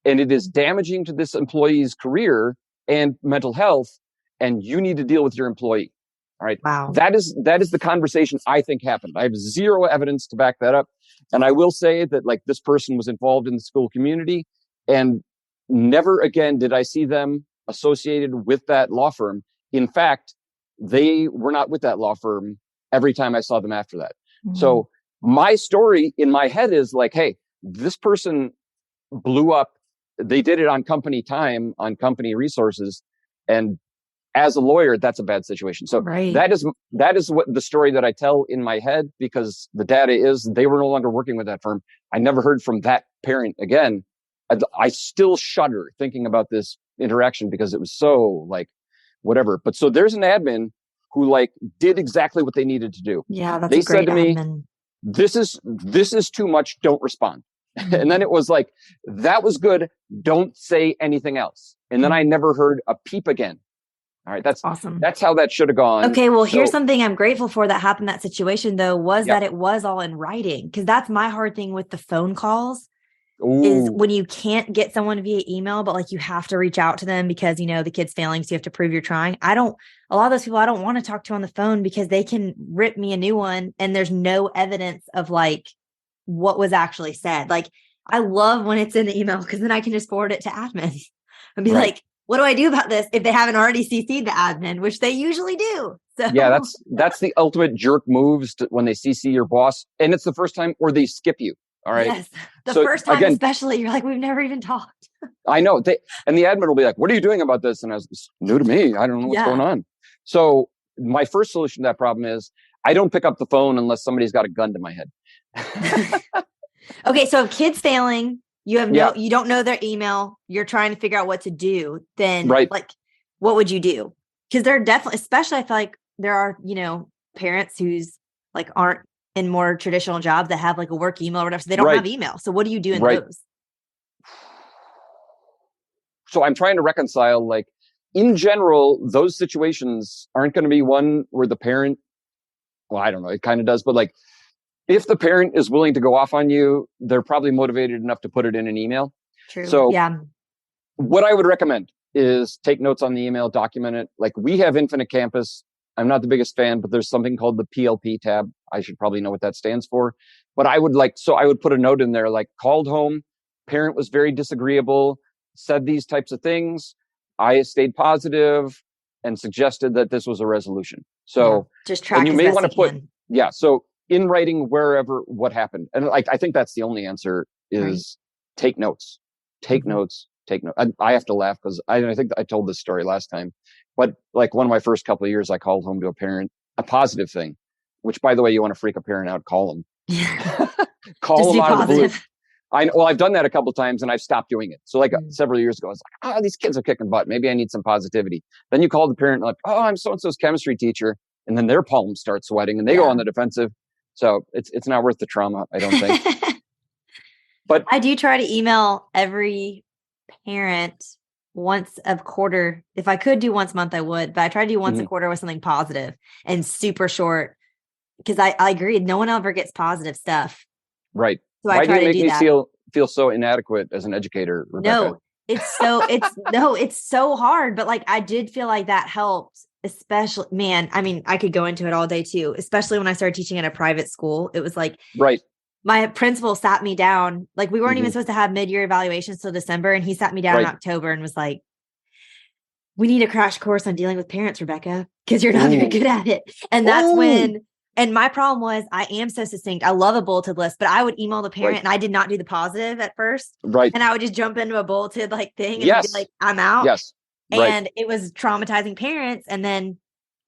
and it is damaging to this employee's career and mental health. And you need to deal with your employee. All right. Wow. That is the conversation I think happened. I have zero evidence to back that up. And I will say that like this person was involved in the school community and never again did I see them associated with that law firm. In fact, they were not with that law firm every time I saw them after that. So my story in my head is like, hey, this person blew up. They did it on company time, on company resources. And as a lawyer, that's a bad situation. So that is what the story that I tell in my head, because the data is they were no longer working with that firm. I never heard from that parent again. I still shudder thinking about this interaction because it was so like whatever. But so there's an admin who like did exactly what they needed to do. Yeah, that's they a great said to me, admin. this is too much. Don't respond. And then it was like, that was good. Don't say anything else. And then I never heard a peep again. All right. That's awesome. That's how that should have gone. Okay. Well, here's something I'm grateful for that happened in that situation though, was that it was all in writing. Cause that's my hard thing with the phone calls. Is when you can't get someone via email, but like you have to reach out to them because, you know, the kid's failing. So you have to prove you're trying. A lot of those people I don't want to talk to on the phone because they can rip me a new one and there's no evidence of like what was actually said. Like I love when it's in the email because then I can just forward it to admin and be like, what do I do about this if they haven't already CC'd the admin, which they usually do. So yeah, that's the ultimate jerk moves when they CC your boss and it's the first time or they skip you. All right. Yes. The first time, again, especially, you're like, we've never even talked. I know. And the admin will be like, what are you doing about this? And I was, it's new to me. I don't know what's going on. So my first solution to that problem is I don't pick up the phone unless somebody's got a gun to my head. Okay. So if kids failing, you have you don't know their email, you're trying to figure out what to do, then like, what would you do? Because there are definitely, especially I feel like there are, you know, parents who's like aren't in more traditional jobs that have like a work email or whatever. So they don't have email. So what do you do in those? So I'm trying to reconcile, like in general, those situations aren't going to be one where the parent, well, I don't know, it kind of does, but like if the parent is willing to go off on you, they're probably motivated enough to put it in an email. True. So what I would recommend is take notes on the email, document it. Like we have Infinite Campus. I'm not the biggest fan, but there's something called the PLP tab. I should probably know what that stands for. But I would put a note in there, like called home, parent was very disagreeable, said these types of things. I stayed positive and suggested that this was a resolution. So just track you may want to put, so in writing wherever what happened. And like, I think that's the only answer is take notes, take notes. I have to laugh because I think I told this story last time, but like one of my first couple of years, I called home to a parent, a positive thing, which by the way, you want to freak a parent out, call them, call them out of the blue. I've done that a couple of times and I've stopped doing it. So like several years ago, I was like, these kids are kicking butt. Maybe I need some positivity. Then you call the parent like, I'm so-and-so's chemistry teacher. And then their palms start sweating and they go on the defensive. So it's not worth the trauma, I don't think. But I do try to email every parent once a quarter. If I could do once a month, I would, but I try to do once a quarter with something positive and super short. Because I agree, no one ever gets positive stuff. Right. So Why do you make me feel so inadequate as an educator, Rebecca? No, it's so hard. But like, I did feel like that helped, especially, man, I mean, I could go into it all day too, especially when I started teaching at a private school. It was like, my principal sat me down, like we weren't even supposed to have mid-year evaluations till December. And he sat me down in October and was like, we need a crash course on dealing with parents, Rebecca, because you're not very good at it. And that's when, and my problem was I am so succinct. I love a bulleted list, but I would email the parent and I did not do the positive at first. Right. And I would just jump into a bulleted like thing and be like, I'm out. Yes. And it was traumatizing parents.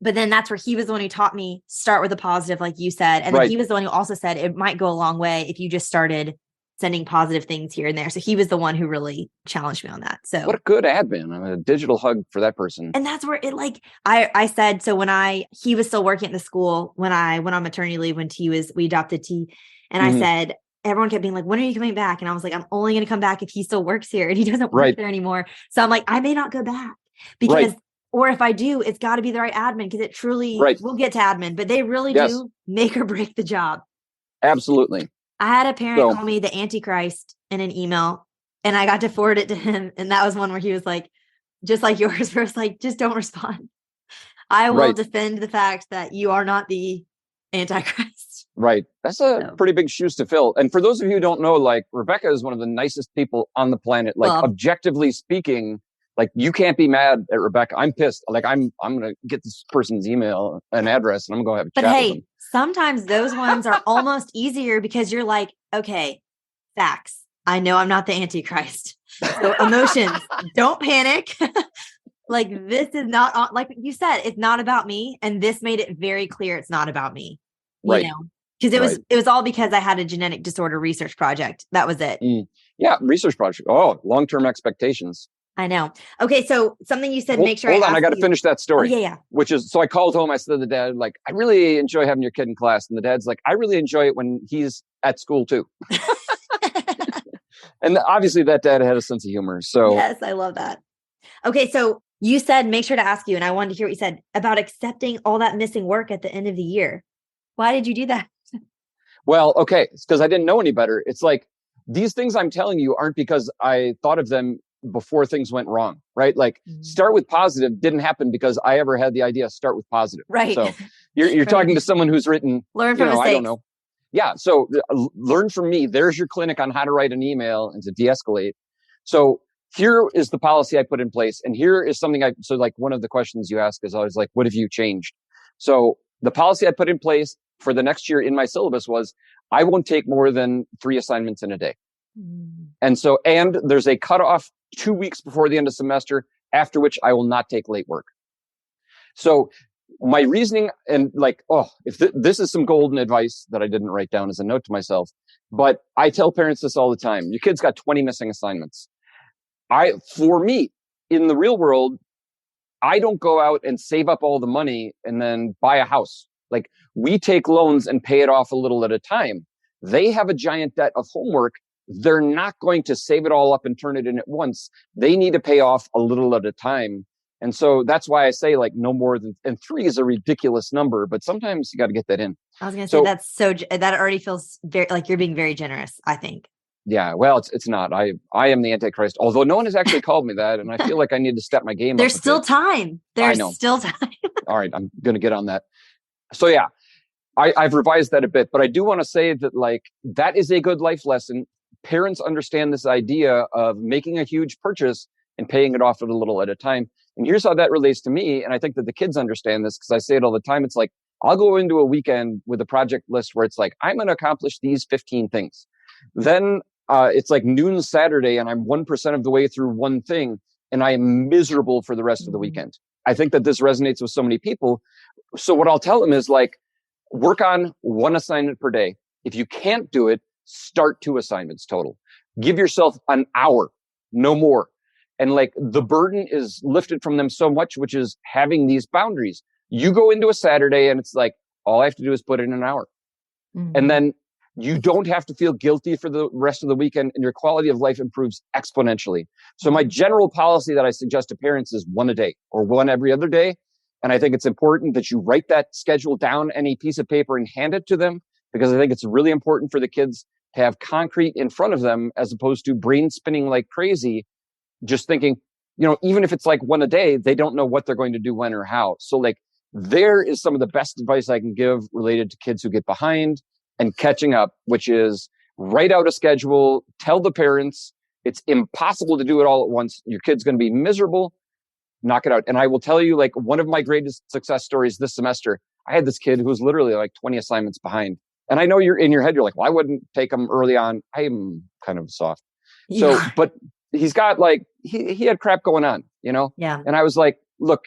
But then that's where he was the one who taught me start with a positive, like you said. And then he was the one who also said it might go a long way if you just started sending positive things here and there. So he was the one who really challenged me on that. So what a good admin. I mean, a digital hug for that person. And that's where it like, I said, so when he was still working at the school, when I went on maternity leave, when we adopted T, and I said, everyone kept being like, when are you coming back? And I was like, I'm only going to come back if he still works here and he doesn't work there anymore. So I'm like, I may not go back because, or if I do, it's got to be the right admin because it truly, we'll get to admin, but they really do make or break the job. Absolutely. I had a parent call me the Antichrist in an email and I got to forward it to him. And that was one where he was like, just like yours, where it's like, just don't respond. I will defend the fact that you are not the Antichrist. Right. That's pretty big shoes to fill. And for those of you who don't know, like Rebecca is one of the nicest people on the planet. Like objectively speaking, like you can't be mad at Rebecca. I'm pissed. Like I'm going to get this person's email and address and I'm going to have a chat with them. Sometimes those ones are almost easier because you're like, okay, facts. I know I'm not the Antichrist. So emotions, don't panic. Like this is not, like you said, it's not about me. And this made it very clear it's not about me. You know, because it was all because I had a genetic disorder research project. That was it. Yeah. Research project. Oh, long-term expectations. I know. Okay. So something you said, make sure hold on. I got to finish that story. Yeah. Which is, so I called home. I said to the dad, like, I really enjoy having your kid in class. And the dad's like, I really enjoy it when he's at school too. And obviously that dad had a sense of humor. So yes, I love that. Okay. So you said, make sure to ask you, and I wanted to hear what you said about accepting all that missing work at the end of the year. Why did you do that? Well, okay. It's because I didn't know any better. It's like these things I'm telling you aren't because I thought of them before things went wrong, right? Like start with positive didn't happen because I ever had the idea start with positive. Right. So you're talking to someone who's written, learn from mistakes. I don't know. Yeah. So learn from me. There's your clinic on how to write an email and to de-escalate. So here is the policy I put in place. And here is something so like one of the questions you ask is always like, what have you changed? So the policy I put in place for the next year in my syllabus was I won't take more than 3 assignments in a day. And so, and there's a cutoff 2 weeks before the end of semester, after which I will not take late work. So my reasoning and like, if this is some golden advice that I didn't write down as a note to myself, but I tell parents this all the time. Your kid's got 20 missing assignments. For me, in the real world, I don't go out and save up all the money and then buy a house. Like we take loans and pay it off a little at a time. They have a giant debt of homework. They're not going to save it all up and turn it in at once. They need to pay off a little at a time. And so that's why I say like no more than, and 3 is a ridiculous number, but sometimes you got to get that in. I was going to say that already feels very like you're being very generous, I think. Yeah, well, it's not. I am the Antichrist, although no one has actually called me that, and I feel like I need to step my game up. There's still time. There's still time. All right, I'm going to get on that. So yeah, I've revised that a bit, but I do want to say that like that is a good life lesson. Parents understand this idea of making a huge purchase and paying it off at a little at a time. And here's how that relates to me. And I think that the kids understand this because I say it all the time. It's like, I'll go into a weekend with a project list where it's like, I'm going to accomplish these 15 things. Then it's like noon Saturday and I'm 1% of the way through one thing and I am miserable for the rest of the weekend. I think that this resonates with so many people. So what I'll tell them is like, work on one assignment per day. If you can't do it, start 2 assignments total. Give yourself an hour, no more. And like the burden is lifted from them so much, which is having these boundaries. You go into a Saturday and it's like, all I have to do is put in an hour. And then you don't have to feel guilty for the rest of the weekend and your quality of life improves exponentially. So my general policy that I suggest to parents is 1 a day or 1 every other day. And I think it's important that you write that schedule down on a piece of paper and hand it to them, because I think it's really important for the kids to have concrete in front of them as opposed to brain spinning like crazy, just thinking, even if it's like 1 a day, they don't know what they're going to do when or how. So like there is some of the best advice I can give related to kids who get behind and catching up, which is write out a schedule, tell the parents it's impossible to do it all at once. Your kid's going to be miserable. Knock it out. And I will tell you, like, one of my greatest success stories this semester, I had this kid who was literally like 20 assignments behind. And I know you're in your head, you're like, well, I wouldn't take them early on. I am kind of soft. So, but he's got like, he had crap going on, Yeah. And I was like, look,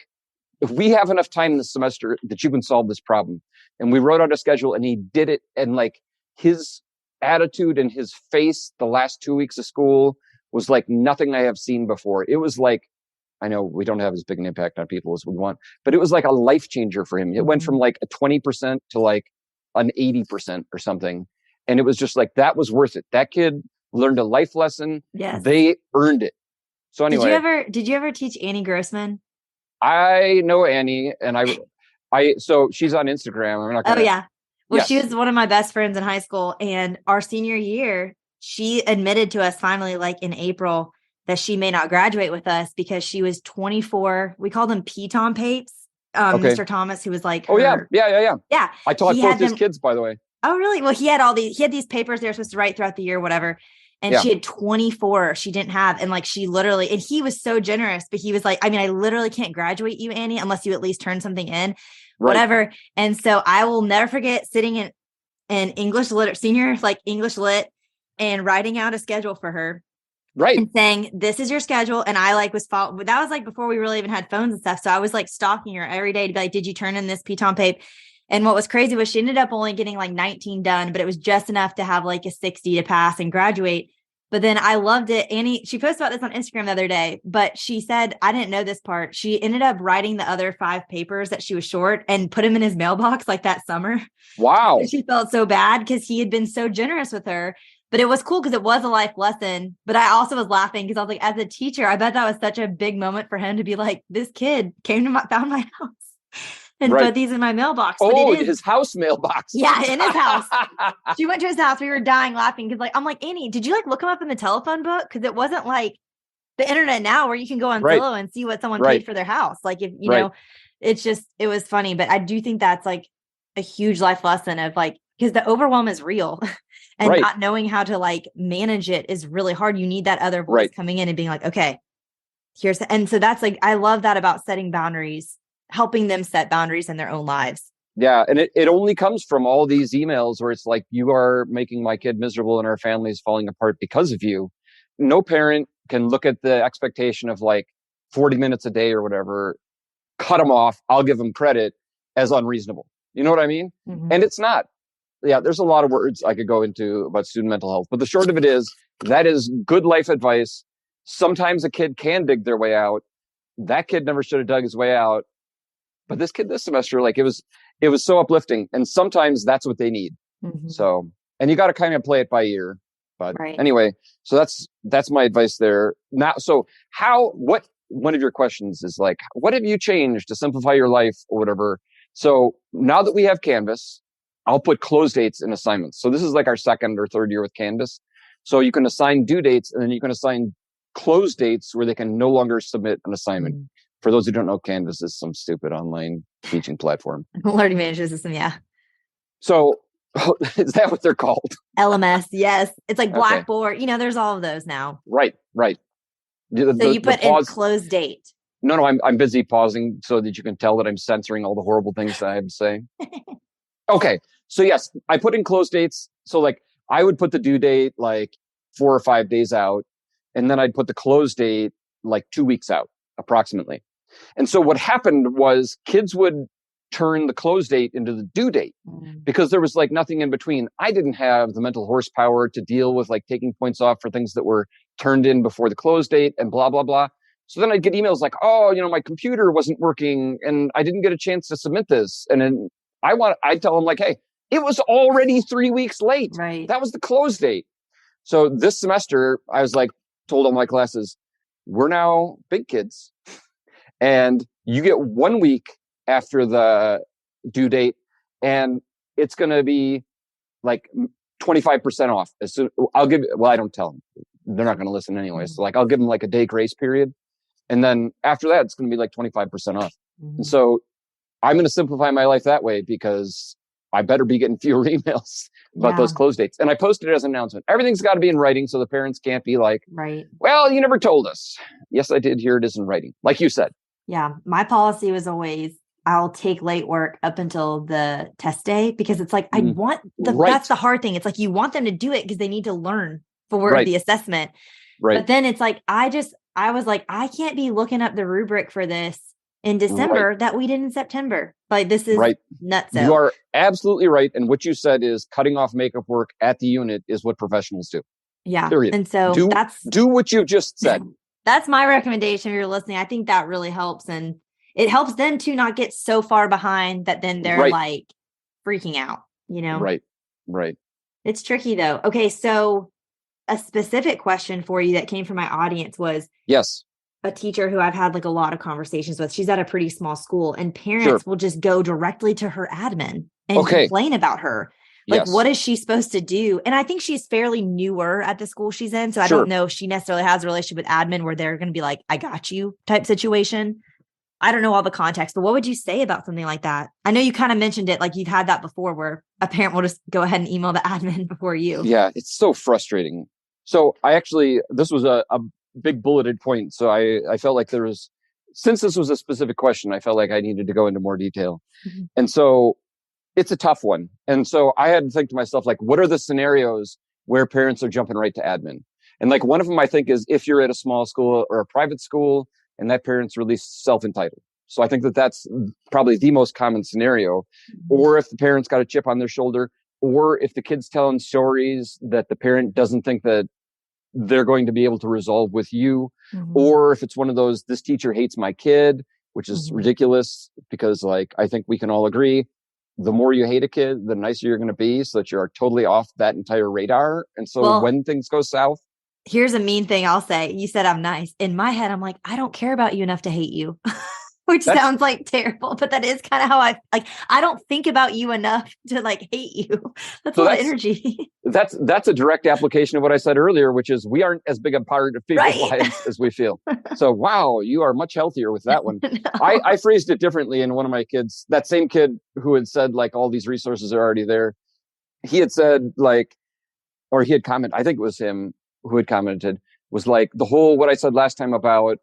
if we have enough time this semester that you can solve this problem. And we wrote out a schedule and he did it. And like his attitude and his face the last 2 weeks of school was like nothing I have seen before. It was like, I know we don't have as big an impact on people as we want, but it was like a life changer for him. It went from like a 20% to like an 80% or something. And it was just like, that was worth it. That kid learned a life lesson. Yes. They earned it. So anyway. Did you ever teach Annie Grossman? I know Annie and so she's on Instagram. I'm not gonna, yeah. Well, yes. She was one of my best friends in high school, and our senior year, she admitted to us finally, like in April, that she may not graduate with us because she was 24. We called them P-Tom Papes. Okay. Mr. Thomas, who was like, oh yeah. Yeah. I taught both his kids, by the way. Oh, really? Well, he had these papers they were supposed to write throughout the year, whatever. And she had 24 she didn't have. And like, she literally, and he was so generous, but he was like, I mean, I literally can't graduate you, Annie, unless you at least turn something in, whatever. And so I will never forget sitting in English lit, senior, like English lit, and writing out a schedule for her. Right. And saying, this is your schedule. And I like that was like before we really even had phones and stuff. So I was like stalking her every day to be like, did you turn in this P-Tom Pape? And what was crazy was she ended up only getting like 19 done, but it was just enough to have like a 60 to pass and graduate. But then I loved it. Annie, she posted about this on Instagram the other day, but she said, I didn't know this part. She ended up writing the other 5 papers that she was short and put them in his mailbox like that summer. Wow. And she felt so bad because he had been so generous with her. But it was cool because it was a life lesson. But I also was laughing because I was like, as a teacher, I bet that was such a big moment for him to be like, this kid found my house and put these in my mailbox. Oh, his house mailbox. Yeah, in his house. She went to his house. We were dying laughing because I'm like, Annie, did you like look him up in the telephone book? Because it wasn't like the internet now where you can go on Zillow and see what someone paid for their house. Like if, know, it was funny. But I do think that's like a huge life lesson of like, because the overwhelm is real. And not knowing how to like manage it is really hard. You need that other voice coming in and being like, okay, and so that's like, I love that about setting boundaries, helping them set boundaries in their own lives. Yeah. And it only comes from all these emails where it's like, you are making my kid miserable and our family is falling apart because of you. No parent can look at the expectation of like 40 minutes a day or whatever, cut them off. I'll give them credit as unreasonable. You know what I mean? Mm-hmm. And it's not. Yeah, there's a lot of words I could go into about student mental health, but the short of it is that is good life advice. Sometimes a kid can dig their way out. That kid never should have dug his way out. But this kid this semester, like it was so uplifting. And sometimes that's what they need. Mm-hmm. So, and you got to kind of play it by ear. But anyway, so that's my advice there. Now, so one of your questions is like, what have you changed to simplify your life or whatever? So now that we have Canvas, I'll put close dates in assignments. So this is like our 2nd or 3rd year with Canvas. So you can assign due dates and then you can assign close dates where they can no longer submit an assignment. Mm-hmm. For those who don't know, Canvas is some stupid online teaching platform. Learning management system, yeah. So is that what they're called? LMS, yes. It's like Blackboard. Okay. There's all of those now. Right. So you put in close date. No, I'm busy pausing so that you can tell that I'm censoring all the horrible things that I have to say. Okay. So yes, I put in close dates. So like I would put the due date like 4 or 5 days out, and then I'd put the close date like 2 weeks out approximately. And so what happened was kids would turn the close date into the due date because there was like nothing in between. I didn't have the mental horsepower to deal with like taking points off for things that were turned in before the close date and blah, blah, blah. So then I'd get emails like, oh, my computer wasn't working and I didn't get a chance to submit this. And then I'd tell them like, hey, it was already 3 weeks late. Right. That was the close date. So this semester I was like, told all my classes, we're now big kids and you get 1 week after the due date and it's going to be like 25% off. I don't tell them. They're not going to listen anyway. So like, I'll give them like a day grace period. And then after that, it's going to be like 25% off. And so I'm going to simplify my life that way because I better be getting fewer emails about those close dates. And I posted it as an announcement. Everything's got to be in writing so the parents can't be like, right. Well, you never told us. Yes, I did. Here it is in writing. Like you said. Yeah. My policy was always, I'll take late work up until the test day because it's like, that's the hard thing. It's like, you want them to do it because they need to learn for the assessment. Right. But then it's like, I was like, I can't be looking up the rubric for this in December that we did in September. Like, this is nuts. You are absolutely right. And what you said is cutting off makeup work at the unit is what professionals do. Yeah. Period. And so do what you just said. That's my recommendation if you're listening. I think that really helps. And it helps them to not get so far behind that then they're like freaking out, Right. It's tricky though. Okay. So a specific question for you that came from my audience was, yes, a teacher who I've had like a lot of conversations with. She's at a pretty small school and parents will just go directly to her admin and complain about her. Like, what is she supposed to do? And I think she's fairly newer at the school she's in. So I don't know if she necessarily has a relationship with admin where they're going to be like, I got you type situation. I don't know all the context, but what would you say about something like that? I know you kind of mentioned it, like you've had that before where a parent will just go ahead and email the admin before you. Yeah, it's so frustrating. So this was a big bulleted point. So I felt like since this was a specific question, I felt like I needed to go into more detail. Mm-hmm. And so it's a tough one. And so I had to think to myself, like, what are the scenarios where parents are jumping right to admin? And like one of them, I think, is if you're at a small school or a private school and that parent's really self-entitled. So I think that's probably the most common scenario. Mm-hmm. Or if the parent's got a chip on their shoulder, or if the kid's telling stories that the parent doesn't think that they're going to be able to resolve with you. Mm-hmm. Or if it's one of those, this teacher hates my kid, which is ridiculous because like, I think we can all agree, the more you hate a kid, the nicer you're going to be so that you're totally off that entire radar. And so when things go south. Here's a mean thing I'll say. You said I'm nice. In my head, I'm like, I don't care about you enough to hate you. Which sounds like terrible, but that is kind of how I don't think about you enough to like hate you. That's a lot of energy. That's a direct application of what I said earlier, which is we aren't as big a part of people's lives as we feel. So, wow, you are much healthier with that one. No. I phrased it differently in one of my kids, that same kid who had said like all these resources are already there. He had said or he had commented, I think it was him who had commented, was like the whole, what I said last time about,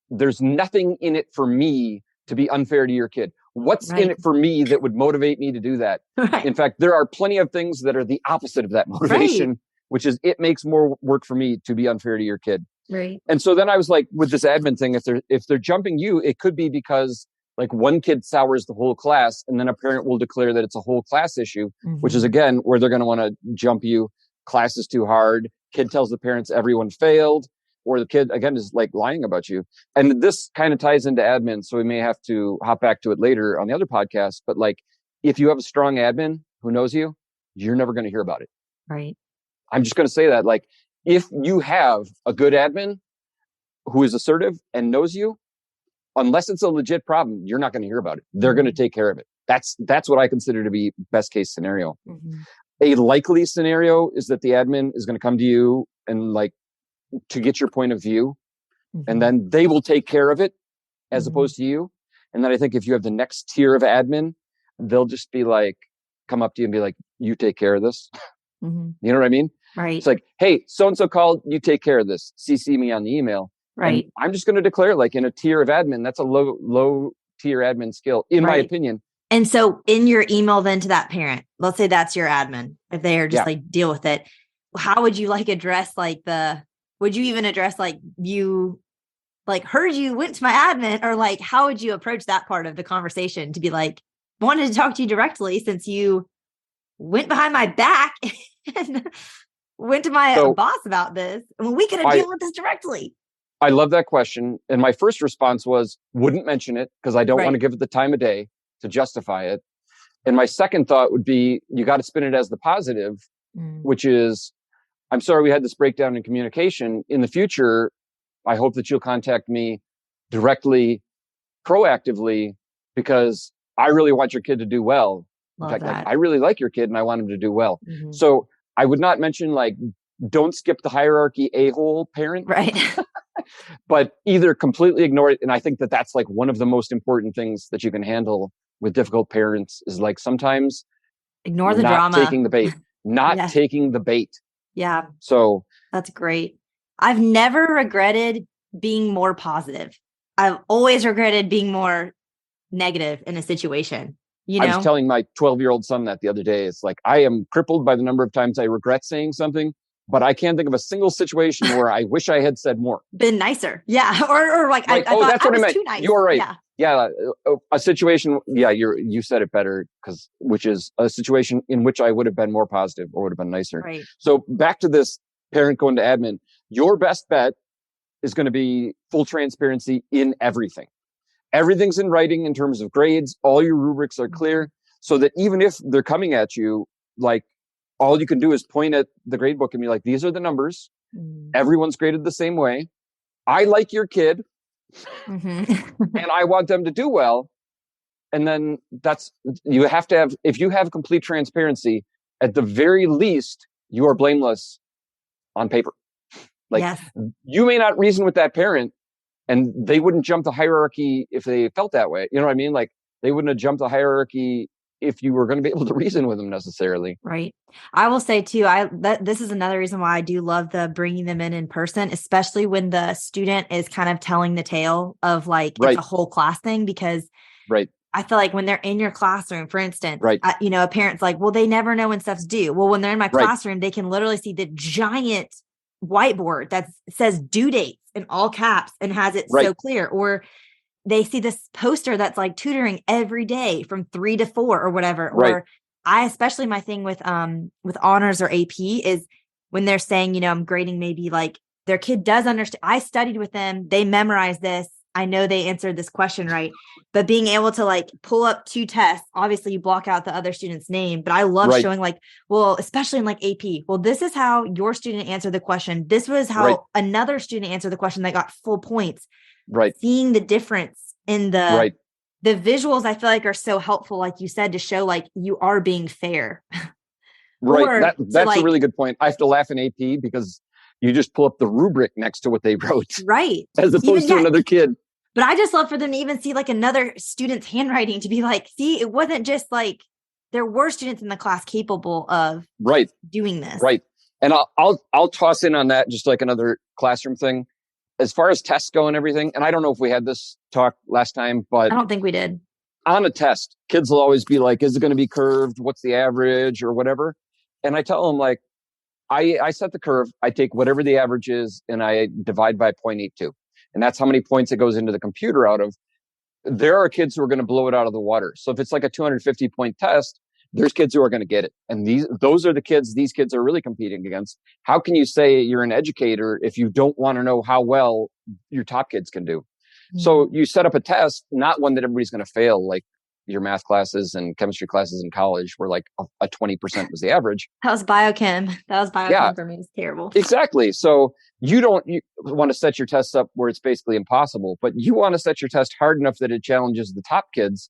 there's nothing in it for me to be unfair to your kid. What's in it for me that would motivate me to do that? Right. In fact, there are plenty of things that are the opposite of that motivation, which is it makes more work for me to be unfair to your kid. Right. And so then I was like, with this admin thing, if they're jumping you, it could be because like one kid sours the whole class and then a parent will declare that it's a whole class issue, which is again, where they're going to want to jump you. Class is too hard. Kid tells the parents everyone failed. Or the kid, again, is like lying about you. And this kind of ties into admin. So we may have to hop back to it later on the other podcast. But like, if you have a strong admin who knows you, you're never going to hear about it. Right. I'm just going to say that. Like, if you have a good admin who is assertive and knows you, unless it's a legit problem, you're not going to hear about it. They're going to take care of it. That's what I consider to be best case scenario. Mm-hmm. A likely scenario is that the admin is going to come to you and like, to get your point of view, and then they will take care of it as opposed to you. And then I think if you have the next tier of admin, they'll just be like, come up to you and be like, you take care of this. You know what I mean? Right. It's like, hey, so-and-so called, you take care of this. CC me on the email. Right. And I'm just going to declare, like, in a tier of admin, that's a low tier admin skill, in my opinion. And so in your email then to that parent, let's say that's your admin, if they are just like deal with it, how would you like address like would you even address like you like heard you went to my admin, or like how would you approach that part of the conversation to be like, wanted to talk to you directly since you went behind my back and went to my boss about this, and we could have dealt with this directly. I love that question. And my first response was, wouldn't mention it because I don't want to give it the time of day to justify it. And my second thought would be, you got to spin it as the positive, which is, I'm sorry we had this breakdown in communication. In the future, I hope that you'll contact me directly, proactively, because I really want your kid to do well. In fact, like, I really like your kid and I want him to do well. So I would not mention, like, don't skip the hierarchy a-hole parent. Right. But either completely ignore it. And I think that that's like one of the most important things that you can handle with difficult parents is, like, sometimes ignore the not drama, taking the bait, taking the bait. Yeah. So that's great. I've never regretted being more positive. I've always regretted being more negative in a situation. You know? I was telling my 12-year-old son that the other day. It's like, I am crippled by the number of times I regret saying something, but I can't think of a single situation where I wish I had said more. Been nicer. Yeah. Or like, I thought that's what I meant. Too nice. You're right. Yeah. A situation. Yeah. You said it better, which is a situation in which I would have been more positive or would have been nicer. Right. So back to this parent going to admin, your best bet is going to be full transparency in everything. Everything's in writing in terms of grades. All your rubrics are clear, so that even if they're coming at you, like, all you can do is point at the grade book and be like, these are the numbers. Everyone's graded the same way. I like your kid and I want them to do well. And then you have to have, if you have complete transparency, at the very least, you are blameless on paper. Like, you may not reason with that parent, and they wouldn't jump the hierarchy if they felt that way. You know what I mean? Like, they wouldn't have jumped the hierarchy if you were going to be able to reason with them necessarily. Right. I will say too, this is another reason why I do love the bringing them in person, especially when the student is kind of telling the tale of like, it's a whole class thing, because I feel like when they're in your classroom, for instance, a parent's like, well, they never know when stuff's due. Well, when they're in my classroom, they can literally see the giant whiteboard that says due dates in all caps and has it so clear. Or they see this poster that's like tutoring every day from 3 to 4 or whatever. Or especially my thing with honors or AP is when they're saying, I'm grading maybe like their kid does understand. I studied with them. They memorized this. I know they answered this question right, but being able to like pull up 2 tests, obviously you block out the other student's name, but I love showing like, well, especially in like AP, well, this is how your student answered the question. This was how another student answered the question that got full points. Seeing the difference in the visuals, I feel like are so helpful. Like you said, to show like you are being fair. That's a really good point. I have to laugh in AP because you just pull up the rubric next to what they wrote. As opposed to another kid. But I just love for them to even see like another student's handwriting, to be like, see, it wasn't just like there were students in the class capable of doing this. And I'll toss in on that just like another classroom thing. As far as tests go and everything, and I don't know if we had this talk last time, but I don't think we did. On a test, kids will always be like, is it going to be curved? What's the average or whatever? And I tell them, like, I set the curve. I take whatever the average is and I divide by 0.82. And that's how many points it goes into the computer out of. There are kids who are going to blow it out of the water. So if it's like a 250 point test, there's kids who are going to get it. And those are the kids these kids are really competing against. How can you say you're an educator if you don't want to know how well your top kids can do? So you set up a test, not one that everybody's going to fail, like your math classes and chemistry classes in college where like a 20% was the average. That was biochem for me. It's terrible. Exactly. So you want to set your tests up where it's basically impossible, but you want to set your test hard enough that it challenges the top kids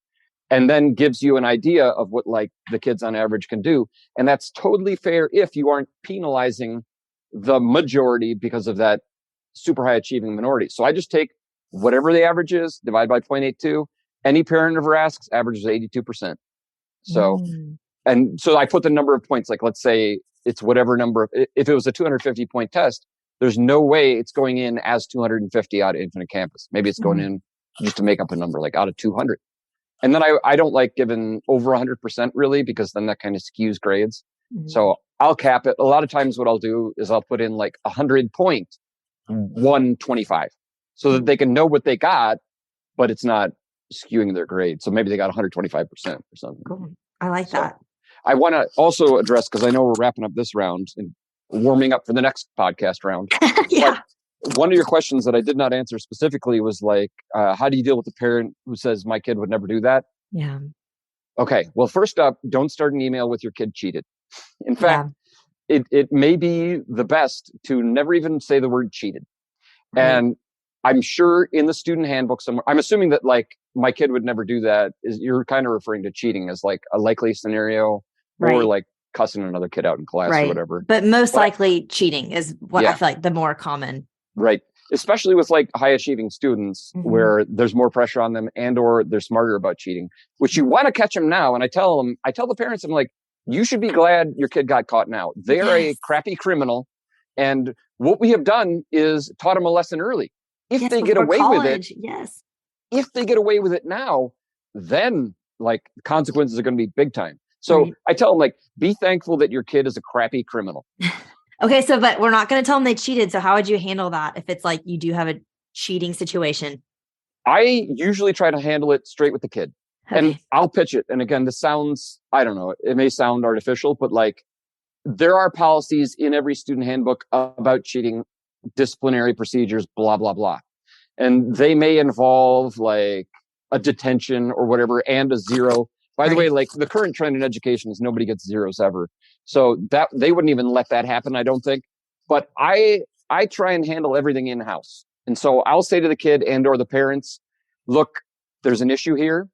and then gives you an idea of what like the kids on average can do. And that's totally fair if you aren't penalizing the majority because of that super high achieving minority. So I just take whatever the average is, divide by 0.82. Any parent ever asks, average is 82%. So, and so I put the number of points, like let's say it's whatever number, if it was a 250 point test, there's no way it's going in as 250 out of Infinite Campus. Maybe it's going in just to make up a number, like out of 200. And then I don't like giving over 100% really, because then that kind of skews grades. So I'll cap it. A lot of times what I'll do is I'll put in like 100.125 so that they can know what they got, but it's not skewing their grade. So maybe they got 125% or something. Cool. I like that. I want to also address, because I know we're wrapping up this round and warming up for the next podcast round. Yeah. But one of your questions that I did not answer specifically was like, how do you deal with the parent who says my kid would never do that? Yeah. Okay. Well, first up, don't start an email with your kid cheated. In fact, it may be the best to never even say the word cheated. Right. And I'm sure in the student handbook somewhere, I'm assuming that like my kid would never do that is you're kind of referring to cheating as like a likely scenario, or like cussing another kid out in class or whatever. But most likely cheating is what I feel like the more common. Right. Especially with like high achieving students where there's more pressure on them and or they're smarter about cheating, which you want to catch them now. And I tell the parents, I'm like, you should be glad your kid got caught now. They're a crappy criminal. And what we have done is taught them a lesson early. If they get away with it, if they get away with it now, then like consequences are going to be big time. So I tell them like, be thankful that your kid is a crappy criminal. Okay. So, but we're not going to tell them they cheated. So how would you handle that if it's like you do have a cheating situation? I usually try to handle it straight with the kid. Okay. And I'll pitch it. And again, this sounds, I don't know, it may sound artificial, but like there are policies in every student handbook about cheating, disciplinary procedures, blah, blah, blah. And they may involve like a detention or whatever and a zero. By the way, like the current trend in education is nobody gets zeros ever. So that they wouldn't even let that happen, I don't think. But I try and handle everything in-house. And so I'll say to the kid and or the parents, look, there's an issue here.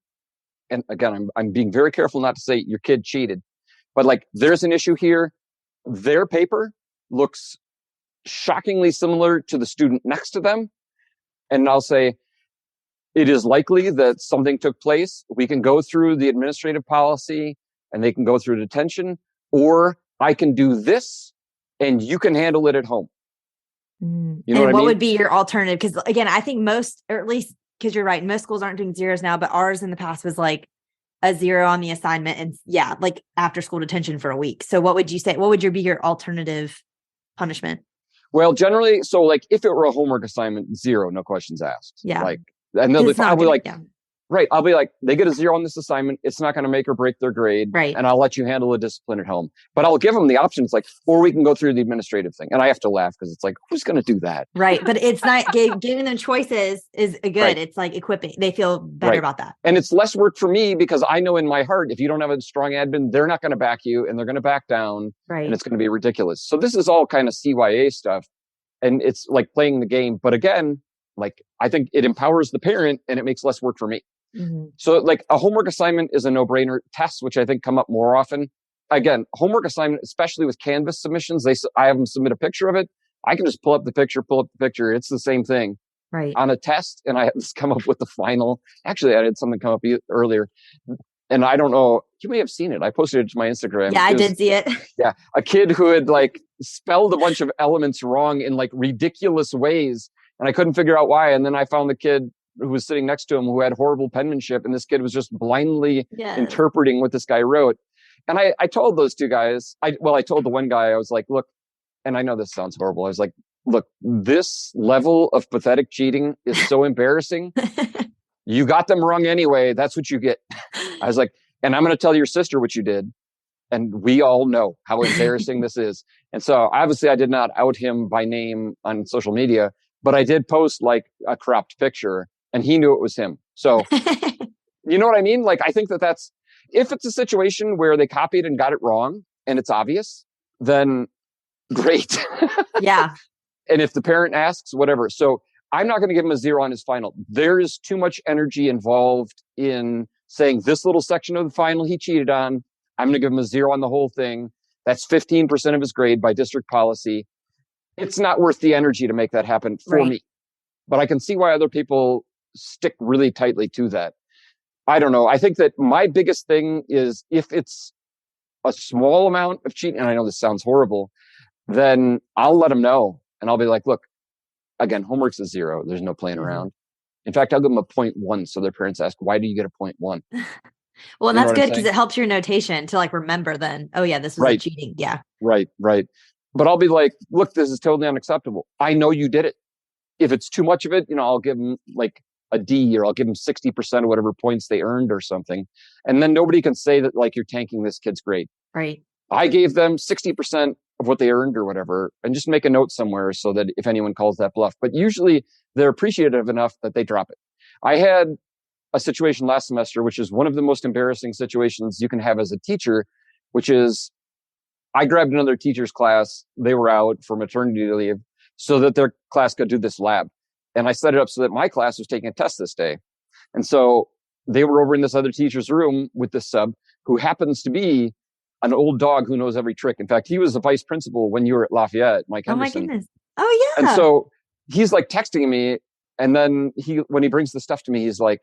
And again, I'm being very careful not to say your kid cheated, but like there's an issue here. Their paper looks shockingly similar to the student next to them. And I'll say, it is likely that something took place. We can go through the administrative policy and they can go through detention, or I can do this and you can handle it at home. You know what I mean? Would be your alternative? Because again, I think most, or at least because you're right, most schools aren't doing zeros now, but ours in the past was like a zero on the assignment and like after school detention for a week. So what would you say? What would be your alternative punishment? Well, generally, so like if it were a homework assignment, zero, no questions asked. Yeah. Like, and they'll be, I'll be like, I'll be like, they get a zero on this assignment. It's not going to make or break their grade. Right. And I'll let you handle the discipline at home. But I'll give them the options like, or we can go through the administrative thing. And I have to laugh because it's like, who's going to do that? Right. But it's not giving them choices is good. Right. It's like equipping. They feel better about that. And it's less work for me because I know in my heart, if you don't have a strong admin, they're not going to back you and they're going to back down. Right. And it's going to be ridiculous. So this is all kind of CYA stuff. And it's like playing the game. But again, like I think it empowers the parent and it makes less work for me. Mm-hmm. So like a homework assignment is a no-brainer. Tests, which I think come up more often. Again, homework assignment, especially with Canvas submissions, I have them submit a picture of it. I can just pull up the picture. It's the same thing. Right. On a test. And I have to come up with the final. Actually, I had something come up earlier. And I don't know, you may have seen it. I posted it to my Instagram. Yeah, I did see it. Yeah. A kid who had like spelled a bunch of elements wrong in like ridiculous ways. And I couldn't figure out why. And then I found the kid who was sitting next to him who had horrible penmanship. And this kid was just blindly interpreting what this guy wrote. And I told those two guys, I told the one guy, I was like, look, and I know this sounds horrible. I was like, look, this level of pathetic cheating is so embarrassing. You got them wrong anyway. That's what you get. I was like, and I'm going to tell your sister what you did. And we all know how embarrassing this is. And so obviously I did not out him by name on social media, but I did post like a cropped picture and he knew it was him. So you know what I mean? Like, I think that's, if it's a situation where they copied and got it wrong and it's obvious, then great. Yeah. And if the parent asks, whatever. So I'm not going to give him a zero on his final. There is too much energy involved in saying this little section of the final he cheated on. I'm going to give him a zero on the whole thing. That's 15% of his grade by district policy. It's not worth the energy to make that happen for me. But I can see why other people stick really tightly to that. I don't know. I think that my biggest thing is if it's a small amount of cheating, and I know this sounds horrible, then I'll let them know. And I'll be like, look, again, homework's a 0. There's no playing Mhm. around. In fact, I'll give them a 0.1. So their parents ask, why do you get a 0.1? Well, and You know that's what I'm good because saying? it helps your notation to like remember then, oh yeah, this was a Right, cheating. Yeah. right. But I'll be like, look, this is totally unacceptable. I know you did it. If it's too much of it, I'll give them like a D, or I'll give them 60% of whatever points they earned or something. And then nobody can say that like you're tanking this kid's grade. Right. I gave them 60% of what they earned or whatever, and just make a note somewhere so that if anyone calls that bluff. But usually they're appreciative enough that they drop it. I had a situation last semester, which is one of the most embarrassing situations you can have as a teacher, which is I grabbed another teacher's class. They were out for maternity leave so that their class could do this lab. And I set it up so that my class was taking a test this day. And so they were over in this other teacher's room with this sub who happens to be an old dog who knows every trick. In fact, he was the vice principal when you were at Lafayette, Mike Oh my Henderson. goodness. Oh And yeah. so he's like texting me. And then when he brings the stuff to me, he's like,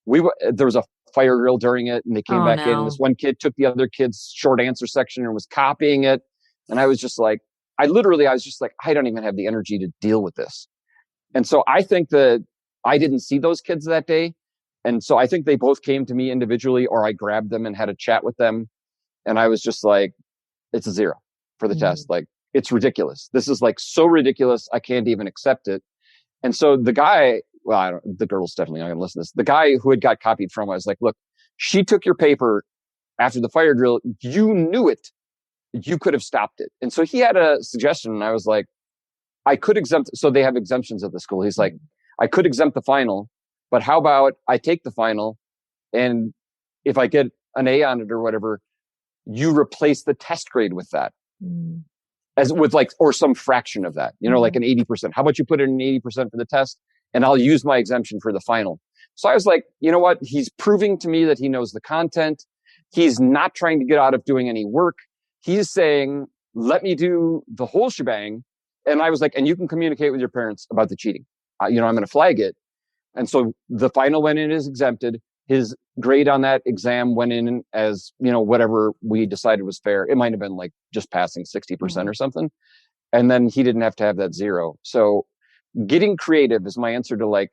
there was a fire drill during it, and they came back in, and this one kid took the other kid's short answer section and was copying it. And I was just like, I was just like, I don't even have the energy to deal with this. And so I think that I didn't see those kids that day. And so I think they both came to me individually, or I grabbed them and had a chat with them. And I was just like, it's a 0 for the test. Like, it's ridiculous. This is like so ridiculous. I can't even accept it. And so the guy, the girl's definitely not going to listen to this. The guy who had got copied from, I was like, look, she took your paper after the fire drill. You knew it. You could have stopped it. And so he had a suggestion. And I was like, I could exempt. So they have exemptions at the school. He's like, I could exempt the final, but how about I take the final, and if I get an A on it or whatever, you replace the test grade with that. As with like, or some fraction of that, like an 80%. How about you put in an 80% for the test, and I'll use my exemption for the final. So I was like, you know what? He's proving to me that he knows the content. He's not trying to get out of doing any work. He's saying, let me do the whole shebang. And I was like, and you can communicate with your parents about the cheating. I'm going to flag it. And so the final went in as exempted. His grade on that exam went in as, whatever we decided was fair. It might have been like just passing 60% or something. And then he didn't have to have that 0. So getting creative is my answer to like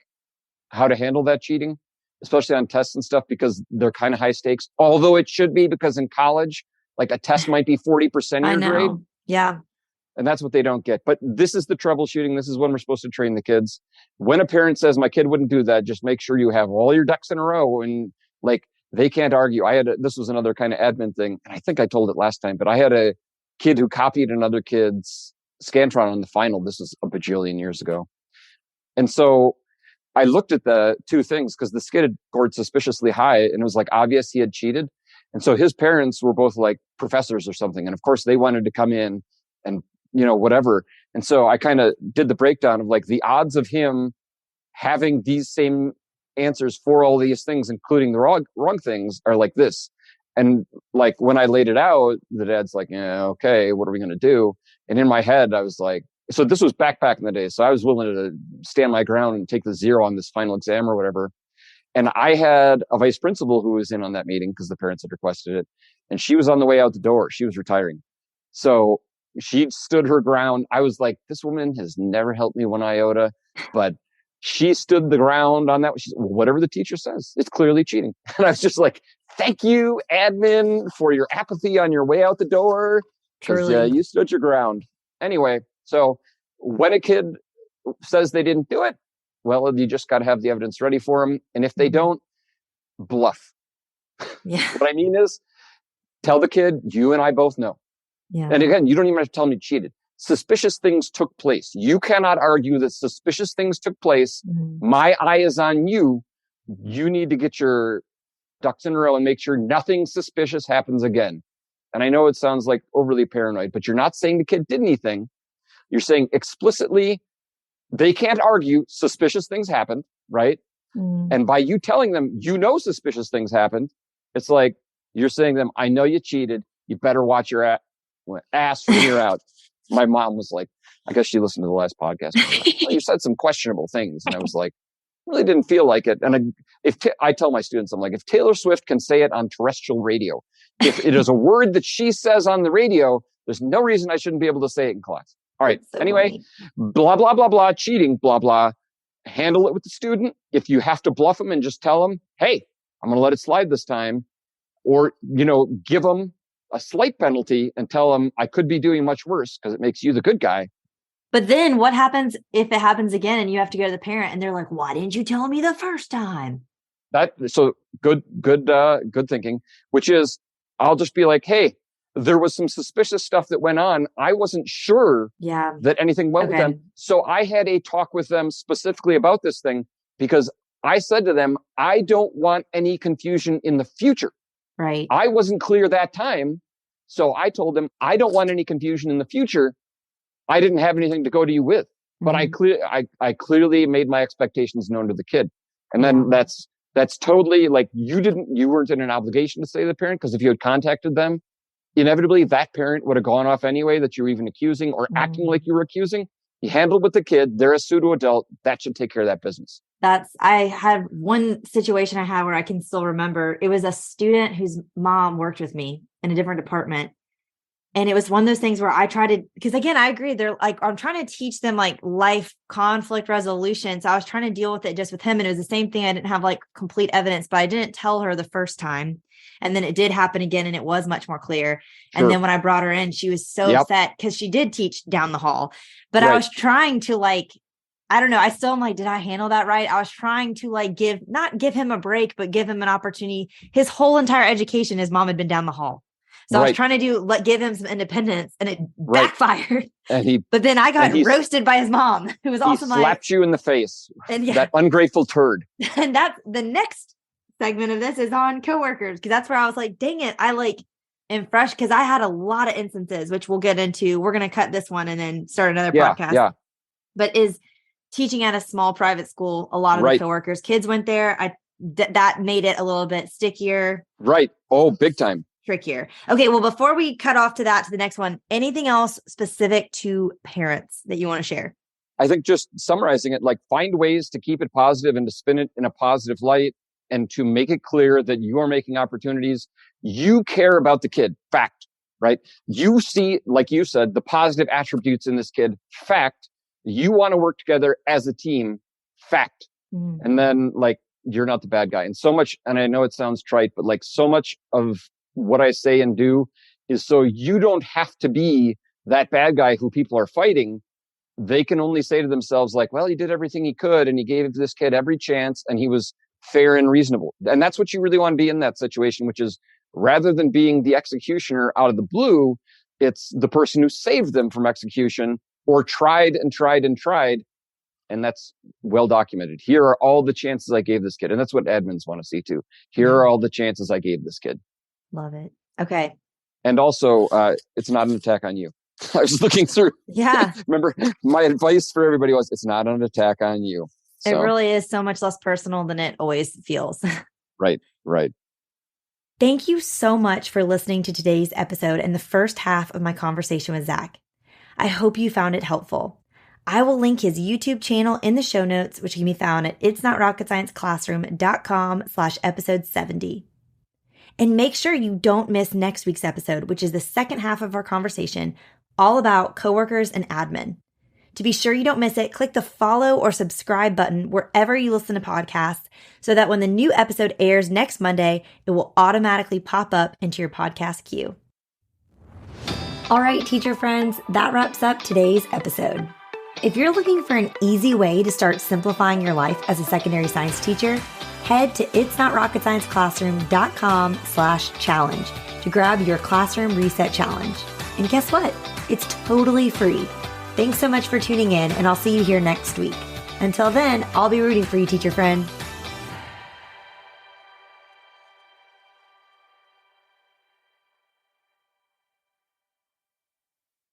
how to handle that cheating, especially on tests and stuff, because they're kind of high stakes. Although it should be, because in college, like a test might be 40% of your grade. Yeah. And that's what they don't get. But this is the troubleshooting. This is when we're supposed to train the kids. When a parent says, my kid wouldn't do that, just make sure you have all your ducks in a row. And like, they can't argue. This was another kind of admin thing. And I think I told it last time, but I had a kid who copied another kid's Scantron on the final. This was a bajillion years ago. And so I looked at the two things because the skid had scored suspiciously high, and it was like obvious he had cheated. And so his parents were both like professors or something. And of course they wanted to come in and, whatever. And so I kind of did the breakdown of like the odds of him having these same answers for all these things, including the wrong things, are like this. And like when I laid it out, the dad's like, yeah, okay, what are we going to do? And in my head, I was like, so this was back in the day. So I was willing to stand my ground and take the 0 on this final exam or whatever. And I had a vice principal who was in on that meeting because the parents had requested it. And she was on the way out the door. She was retiring. So she stood her ground. I was like, this woman has never helped me one iota, but she stood the ground on that. She's, whatever the teacher says, it's clearly cheating. And I was just like, thank you, admin, for your apathy on your way out the door. Because you stood your ground. Anyway, so when a kid says they didn't do it, well, you just got to have the evidence ready for them. And if they don't, bluff. Yeah. What I mean is, tell the kid, you and I both know. Yeah. And again, you don't even have to tell them you cheated. Suspicious things took place. You cannot argue that suspicious things took place. My eye is on you. You need to get your ducks in a row and make sure nothing suspicious happens again. And I know it sounds like overly paranoid, but you're not saying the kid did anything. You're saying explicitly, they can't argue suspicious things happened, right? And by you telling them, suspicious things happened, it's like you're saying to them, I know you cheated. You better watch your ass from here out. My mom was like, I guess she listened to the last podcast. Well, you said some questionable things. And I was like, really didn't feel like it. And I tell my students, I'm like, if Taylor Swift can say it on terrestrial radio, if it is a word that she says on the radio, there's no reason I shouldn't be able to say it in class. All right. So anyway, funny. blah, blah, blah, blah, cheating, blah, blah. Handle it with the student. If you have to bluff them and just tell them, hey, I'm going to let it slide this time. Or, give them a slight penalty and tell them I could be doing much worse because it makes you the good guy. But then what happens if it happens again and you have to go to the parent and they're like, why didn't you tell me the first time? So good thinking, which is I'll just be like, hey, there was some suspicious stuff that went on. I wasn't sure that anything went with them. So I had a talk with them specifically about this thing because I said to them, I don't want any confusion in the future. Right. I wasn't clear that time. So I told them, I don't want any confusion in the future. I didn't have anything to go to you with, but I clearly made my expectations known to the kid. And then that's totally like you weren't in an obligation to say to the parent, because if you had contacted them, inevitably that parent would have gone off anyway that you're even accusing or acting like you were accusing. You handled with the kid. They're a pseudo adult. That should take care of that business. I had one situation I had where I can still remember. It was a student whose mom worked with me in a different department. And it was one of those things where I tried to, because again, I agree. They're like, I'm trying to teach them like life conflict resolution. So I was trying to deal with it just with him. And it was the same thing. I didn't have like complete evidence, but I didn't tell her the first time. And then it did happen again. And it was much more clear. Sure. And then when I brought her in, she was so upset because she did teach down the hall, but I was trying to like, I don't know. I still am like, did I handle that right? I was trying to like not give him a break, but give him an opportunity. His whole entire education, his mom had been down the hall. So I was trying to give him some independence, and it backfired. But then I got roasted by his mom, who was also like, slapped you in the face. And that ungrateful turd. And that's the next segment of this is on coworkers, because that's where I was like, dang it. I like am fresh, because I had a lot of instances, which we'll get into. We're going to cut this one and then start another podcast. Yeah. But is teaching at a small private school, a lot of the coworkers, kids went there. That made it a little bit stickier. Right. Oh, big time. Trickier. Okay. Well, before we cut off to the next one, anything else specific to parents that you want to share? I think just summarizing it, like find ways to keep it positive and to spin it in a positive light and to make it clear that you are making opportunities. You care about the kid. Fact, right? You see, like you said, the positive attributes in this kid. Fact. You want to work together as a team. Fact. Mm. And then like, you're not the bad guy. And so much, and I know it sounds trite, but like so much of what I say and do is so you don't have to be that bad guy who people are fighting. They can only say to themselves like, well, he did everything he could and he gave this kid every chance and he was fair and reasonable. And that's what you really want to be in that situation, which is rather than being the executioner out of the blue, it's the person who saved them from execution or tried and tried and tried. And that's well documented. Here are all the chances I gave this kid. And that's what admins want to see too. Here are all the chances I gave this kid. Love it. Okay. And also, it's not an attack on you. I was looking through. Yeah. Remember, my advice for everybody was, it's not an attack on you. So. It really is so much less personal than it always feels. Right. Thank you so much for listening to today's episode and the first half of my conversation with Zach. I hope you found it helpful. I will link his YouTube channel in the show notes, which can be found at itsnotrocketscienceclassroom.com/episode 70. And make sure you don't miss next week's episode, which is the second half of our conversation, all about coworkers and admin. To be sure you don't miss it, click the follow or subscribe button wherever you listen to podcasts so that when the new episode airs next Monday, it will automatically pop up into your podcast queue. All right, teacher friends, that wraps up today's episode. If you're looking for an easy way to start simplifying your life as a secondary science teacher, head to itsnotrocketscienceclassroom.com/challenge to grab your classroom reset challenge. And guess what? It's totally free. Thanks so much for tuning in, and I'll see you here next week. Until then, I'll be rooting for you, teacher friend.